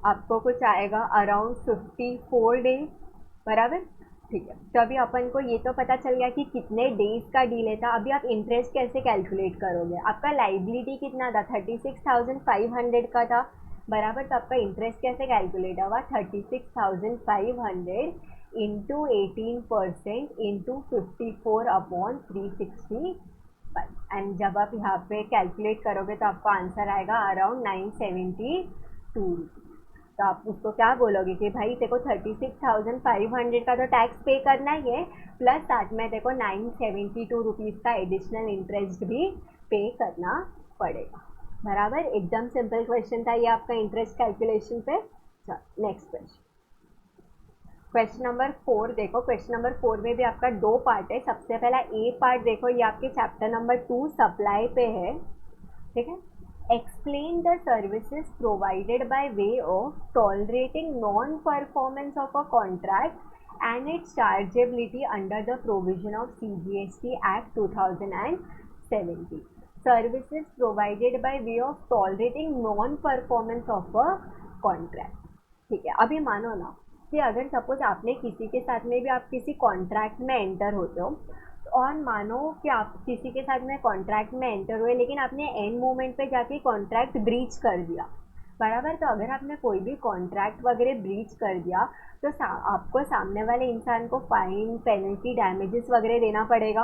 आपको कुछ आएगा अराउंड 54 डेज, बराबर। ठीक है, तो अभी अपन को ये तो पता चल गया कि कितने डेज का डीले था। अभी आप इंटरेस्ट कैसे कैलकुलेट करोगे? आपका लाइबिलिटी कितना था? 36,500 का था, बराबर। तो आपका इंटरेस्ट कैसे कैलकुलेट होगा? 36,500 इंटू 18% इंटू 54/365 एंड जब आप यहाँ पे कैलकुलेट करोगे तो आपको आंसर आएगा अराउंड 972। तो आप उसको क्या बोलोगे कि भाई देखो 36,500 का तो टैक्स पे करना ही है, प्लस साथ में देखो 972 रुपीज़ का एडिशनल इंटरेस्ट भी पे करना पड़ेगा। बराबर, एकदम सिंपल क्वेश्चन था ये आपका इंटरेस्ट कैलकुलेशन पे। चलो नेक्स्ट क्वेश्चन, क्वेश्चन नंबर 4 देखो। क्वेश्चन नंबर 4 में भी आपका दो पार्ट है। सबसे पहला ए पार्ट देखो, ये आपके चैप्टर नंबर 2 सप्लाई पे है, ठीक है। Explain the services provided by way of tolerating non performance of a contract and it's chargeability under the provision of CGST act 2017। Services provided by way of tolerating non performance of a contract, ठीक है। अभी मानो ना कि अगर suppose आपने किसी के साथ में भी आप किसी कॉन्ट्रैक्ट में एंटर होते हो, और मानो कि आप किसी के साथ में कॉन्ट्रैक्ट में एंटर हुए लेकिन आपने एंड मोमेंट पे जाके कॉन्ट्रैक्ट ब्रीच कर दिया, बराबर। तो अगर आपने कोई भी कॉन्ट्रैक्ट वगैरह ब्रीच कर दिया तो आपको सामने वाले इंसान को फाइन, पेनल्टी, डैमेजेस वगैरह देना पड़ेगा,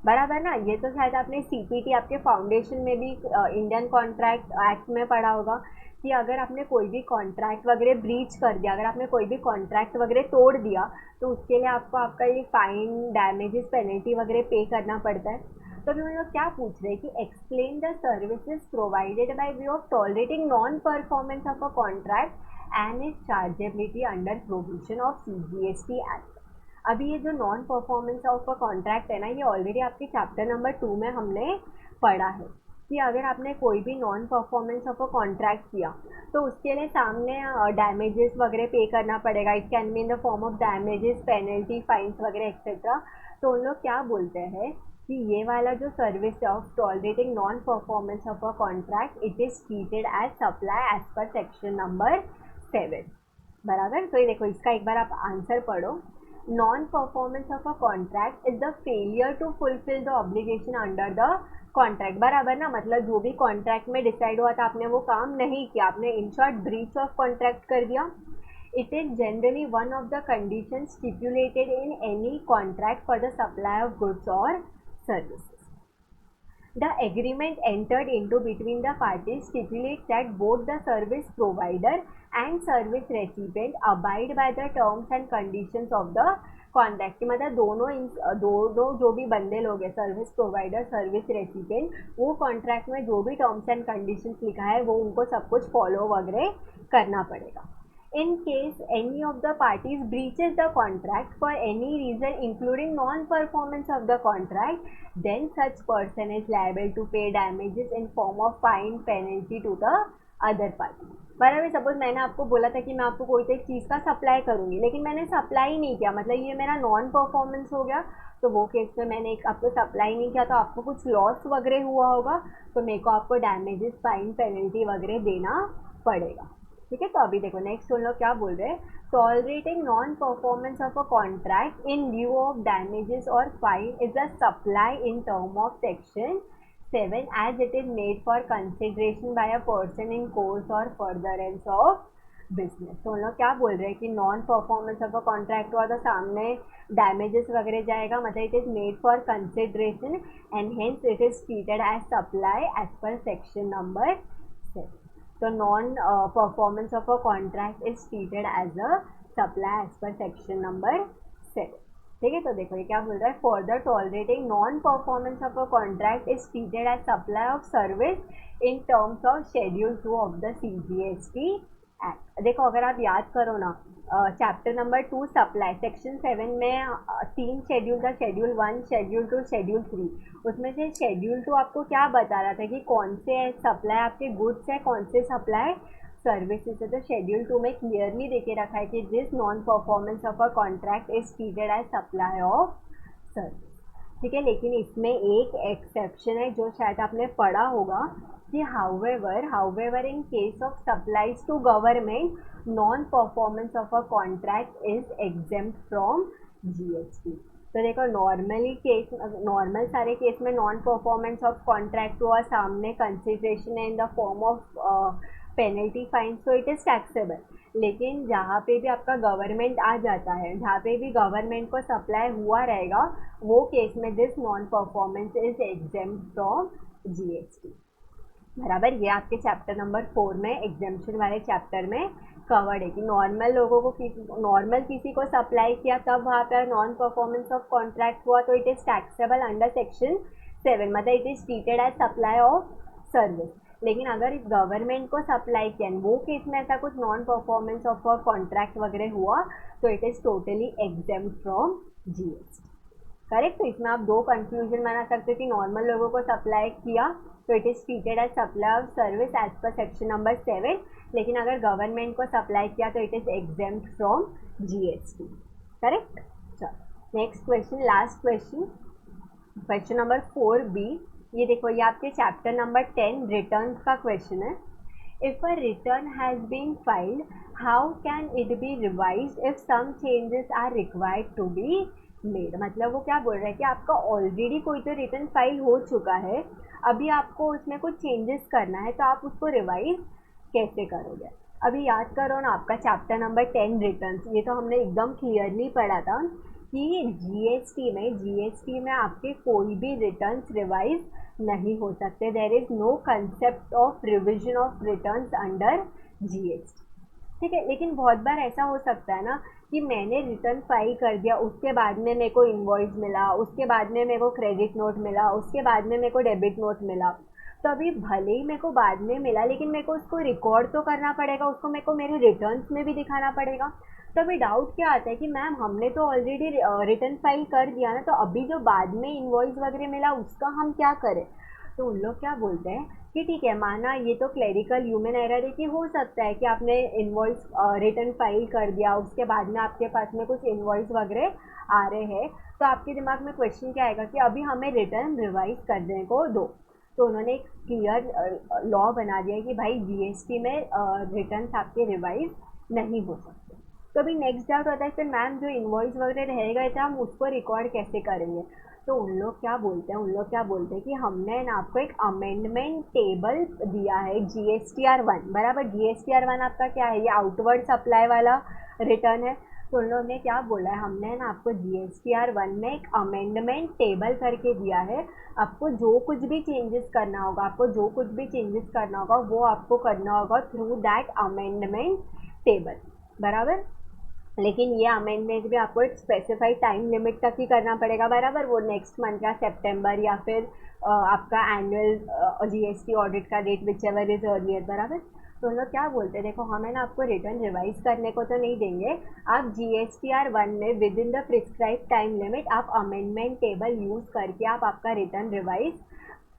बराबर ना। ये तो शायद आपने CPT आपके फाउंडेशन में भी इंडियन कॉन्ट्रैक्ट एक्ट में पढ़ा होगा कि अगर आपने कोई भी कॉन्ट्रैक्ट वगैरह ब्रीच कर दिया, अगर आपने कोई भी कॉन्ट्रैक्ट वगैरह तोड़ दिया तो उसके लिए आपको आपका ये फाइन, डैमेजेस, पेनल्टी वगैरह पे करना पड़ता है। तो अभी हम लोग क्या पूछ रहे हैं कि explain the services provided by way of tolerating non performance of a contract and it's chargeability under provision of CGST act. अभी ये जो non performance of a contract है ना, ये ऑलरेडी आपके चैप्टर नंबर 2 में हमने पढ़ा है कि अगर आपने कोई भी non performance of a contract किया तो उसके लिए सामने डैमेजेस वगैरह पे करना पड़ेगा। It can be in the form of damages, penalty, fines वगैरह एक्सेट्रा। तो उन लोग क्या बोलते हैं कि ये वाला जो service of tolerating non performance of a contract, it is treated as supply as per section number 7, बराबर। तो ये देखो, इसका एक बार आप आंसर पढ़ो। Non performance of a contract is the failure to fulfil the obligation under the contract, बराबर ना। मतलब जो भी कॉन्ट्रैक्ट में डिसाइड हुआ था आपने वो काम नहीं किया, आपने in short breach of contract कर दिया। It is generally one of the condition stipulated in any contract for the supply of goods और services. The agreement entered into between the parties stipulates that both the service provider and service recipient abide by the terms and conditions of the contract. मतलब दोनों जो भी बंदे लोग हैं, service provider, service recipient, वो contract में जो भी टर्म्स एंड कंडीशंस लिखा है वो उनको सब कुछ फॉलो वगैरह करना पड़ेगा। In case any of the parties breaches the contract for any reason including non-performance of the contract, then such person is liable to pay damages in form of fine, penalty to the other party। बराबर, suppose मैंने आपको बोला था कि मैं आपको कोई तो एक चीज़ का सप्लाई करूँगी लेकिन मैंने सप्लाई नहीं किया, मतलब ये मेरा नॉन परफॉर्मेंस हो गया। तो वो केस में मैंने एक आपको सप्लाई नहीं किया तो आपको कुछ लॉस वगैरह हुआ होगा, तो मेरे को आपको डैमेजेस, फाइन, पेनल्टी वगैरह देना पड़ेगा, ठीक है। तो अभी देखो नेक्स्ट हम लोग क्या बोल रहे हैं। Tolerating non performance of a contract in lieu of damages और fine is a supply in term of section 7 as it is made for consideration by a person in course और फर्दरेंस ऑफ बिजनेस। तो हम लोग क्या बोल रहे हैं कि non performance of a contract हुआ तो सामने डैमेजेस वगैरह जाएगा, मतलब it is made for consideration and hence it is treated as supply as per section number 7। So non-performance of a contract is treated as a supply as per section number 7, ठीक है। तो देखो ये क्या बोल रहा है, further tolerating non performance of a contract is treated as supply of service in terms of schedule 2 of the CGST act. देखो अगर आप याद करो ना, चैप्टर नंबर 2 सप्लाई सेक्शन 7 में 3 शेड्यूल था, शेड्यूल 1, शेड्यूल 2, शेड्यूल 3। उसमें से शेड्यूल 2 आपको क्या बता रहा था कि कौन से सप्लाई आपके गुड्स है, कौन से सप्लाई सर्विसेज है। तो शेड्यूल 2 में क्लियरली देके रखा है कि this non performance of a contract is treated as supply of service, ठीक है। लेकिन इसमें एक एक्सेप्शन है जो शायद आपने पढ़ा होगा कि however in case of supplies to government, non performance of a contract is exempt from GST। तो देखो नॉर्मल सारे केस में नॉन परफॉर्मेंस ऑफ कॉन्ट्रैक्ट हुआ, सामने कंसिडरेशन है इन the form of penalty, fine, so it is taxable. लेकिन जहाँ पे भी आपका गवर्नमेंट आ जाता है, जहाँ पे भी गवर्नमेंट को सप्लाई हुआ रहेगा, वो केस में this non performance is exempt from GST. बराबर, ये आपके चैप्टर नंबर 4 में एग्जेम्पशन वाले चैप्टर में कवर्ड है कि नॉर्मल लोगों को, नॉर्मल किसी को सप्लाई किया तब वहाँ पर नॉन परफॉर्मेंस ऑफ कॉन्ट्रैक्ट हुआ तो it is taxable under section 7, मतलब it is treated as supply of service. लेकिन अगर इस गवर्नमेंट को सप्लाई किया वो केस में ऐसा कुछ नॉन परफॉर्मेंस ऑफ कॉन्ट्रैक्ट वगैरह हुआ तो it is totally exempt from GST. Correct. तो इसमें आप दो कंफ्यूजन बना सकते हो कि नॉर्मल लोगों को सप्लाई किया तो it is treated as supply of service as per section number 7, लेकिन अगर गवर्नमेंट को सप्लाई किया तो it is exempt from GST. Correct. चलो next question, last question, question number 4B। ये देखो, ये आपके चैप्टर नंबर 10 रिटर्न का क्वेश्चन है। If a return has been filed, how can it be revised if some changes are required to be made. मतलब वो क्या बोल रहा है कि आपका ऑलरेडी कोई तो रिटर्न फाइल हो चुका है, अभी आपको उसमें कुछ चेंजेस करना है तो आप उसको रिवाइज कैसे करोगे। अभी याद करो ना, आपका चैप्टर नंबर 10 रिटर्न्स, ये तो हमने एकदम क्लियरली पढ़ा था कि जीएसटी में आपके कोई भी रिटर्न्स रिवाइज नहीं हो सकते। There is no concept of revision of returns under GST. ठीक है, लेकिन बहुत बार ऐसा हो सकता है ना कि मैंने रिटर्न फाइल कर दिया, उसके बाद में मेरे को इनवॉइस मिला, उसके बाद में मेरे को क्रेडिट नोट मिला, उसके बाद में मेरे को डेबिट नोट मिला। तो अभी भले ही मेरे को बाद में मिला, लेकिन मेरे को उसको रिकॉर्ड तो करना पड़ेगा, उसको मेरे को मेरे रिटर्न्स में भी दिखाना पड़ेगा। तो अभी डाउट क्या आता है कि मैम हमने तो ऑलरेडी रिटर्न फाइल कर दिया ना, तो अभी जो बाद में इनवॉइस वगैरह मिला उसका हम क्या करें। तो उन लोग क्या बोलते हैं कि ठीक है, माना ये तो क्लेरिकल ह्यूमन एरर है कि हो सकता है कि आपने इनवॉइस रिटर्न फाइल कर दिया, उसके बाद में आपके पास में कुछ इनवॉइस वगैरह आ रहे हैं, तो आपके दिमाग में क्वेश्चन क्या आएगा कि अभी हमें रिटर्न रिवाइज करने को दो। तो उन्होंने एक क्लियर लॉ बना दिया कि भाई जीएसटी में रिटर्न्स आपके रिवाइज नहीं हो सकते। तो अभी नेक्स्ट डाउट होता है फिर मैम जो इनवॉइस वगैरह रह गए थे हम उसको रिकॉर्ड कैसे करेंगे। तो उन लोग क्या बोलते हैं कि हमने ना आपको एक अमेंडमेंट टेबल दिया है GSTR1। बराबर, GSTR1 आपका क्या है, ये आउटवर्ड सप्लाई वाला रिटर्न है। तो उन लोगों ने क्या बोला है, हमने ना आपको GSTR1 में एक अमेंडमेंट टेबल करके दिया है। आपको जो कुछ भी चेंजेस करना होगा वो आपको करना होगा थ्रू दैट अमेंडमेंट टेबल। बराबर, लेकिन ये अमेंडमेंट भी आपको एक स्पेसिफाइड टाइम लिमिट तक ही करना पड़ेगा। बराबर, वो नेक्स्ट मंथ का सितंबर या फिर आपका एनुअल जीएसटी ऑडिट का date whichever is earlier. बराबर, तो लोग क्या बोलते हैं, देखो हमें ना आपको रिटर्न रिवाइज करने को तो नहीं देंगे, आप GSTR1 में with in the prescribe time limit आप अमेंडमेंट टेबल यूज़ करके आप आपका रिटर्न रिवाइज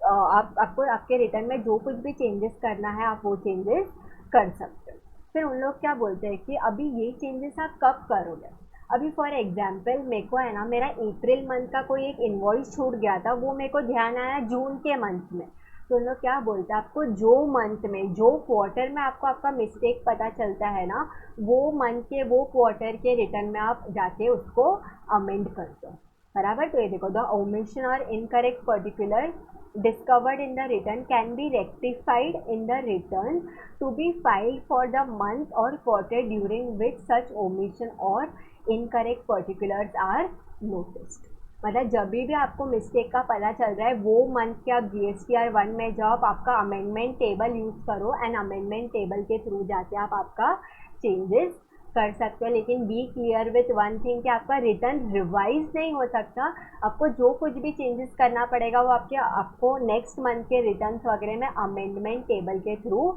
आपको आपके रिटर्न में जो कुछ भी चेंजेस करना है आप वो चेंजेस कर सकते हो। फिर उन लोग क्या बोलते हैं कि अभी ये चेंजेस आप कब करोगे। अभी फॉर एग्जांपल मेरे को है ना, मेरा अप्रैल मंथ का कोई एक इनवॉइस छूट गया था, वो मेरे को ध्यान आया जून के मंथ में। तो उन लोग क्या बोलते हैं, आपको जो मंथ में जो क्वार्टर में आपको आपका मिस्टेक पता चलता है ना, वो मंथ के वो क्वार्टर के रिटर्न में आप जाके उसको अमेंड करते हो। बराबर, तो ये देखो, द ओमिशन और incorrect particular discovered in the return can be rectified in the return to be filed for the month or quarter during which such omission or incorrect particulars are noticed। मतलब जब भी आपको mistake का पता चल रहा है वो मंथ के आप GSTR1 में जाओ, आप आपका अमेंडमेंट टेबल यूज़ करो एंड अमेंडमेंट टेबल के थ्रू जाके आप आपका चेंजेस कर सकते हो। लेकिन be clear with one thing कि आपका रिटर्न रिवाइज नहीं हो सकता, आपको जो कुछ भी चेंजेस करना पड़ेगा वो आपको नेक्स्ट मंथ के रिटर्न्स वगैरह में अमेंडमेंट टेबल के थ्रू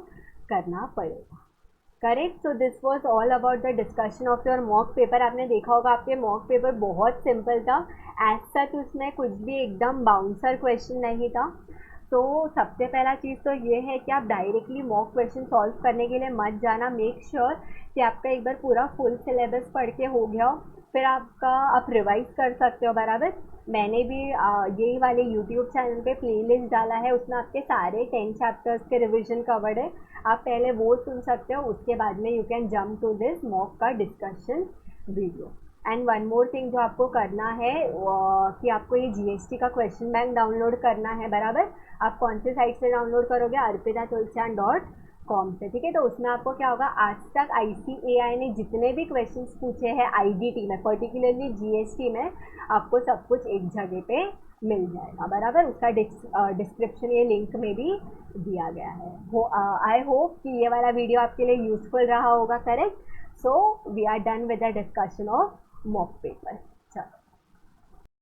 करना पड़ेगा। Correct. So this was all about the discussion of your mock paper. आपने देखा होगा आपके मॉक पेपर बहुत सिंपल था, एज सच उसमें कुछ भी एकदम बाउंसर क्वेश्चन नहीं था। तो सबसे पहला चीज़ तो ये है कि आप डायरेक्टली मॉक क्वेश्चन सॉल्व करने के लिए मत जाना। मेक श्योर कि आपका एक बार पूरा फुल सिलेबस पढ़ के हो गया हो, फिर आप रिवाइज कर सकते हो। बराबर, मैंने भी यही वाले यूट्यूब चैनल पे प्लेलिस्ट डाला है, उसमें आपके सारे 10 चैप्टर्स के रिवीजन कवर्ड है, आप पहले वो सुन सकते हो, उसके बाद में you can jump to this mock का discussion video. And one more thing जो आपको करना है कि आपको ये GST का क्वेश्चन बैंक डाउनलोड करना है। बराबर, आप कौन से साइट से डाउनलोड करोगे, arpitatuलचान.com कॉम से, ठीक है। तो उसमें आपको क्या होगा, आज तक ICAI ने जितने भी क्वेश्चंस पूछे हैं IDT में, पर्टिकुलरली GST में, आपको सब कुछ एक जगह पे मिल जाएगा, बराबर। उसका डिस्क्रिप्शन, ये लिंक में भी दिया गया है। आई होप कि ये वाला वीडियो आपके लिए यूजफुल रहा होगा, correct. So we are done with the discussion of mock paper.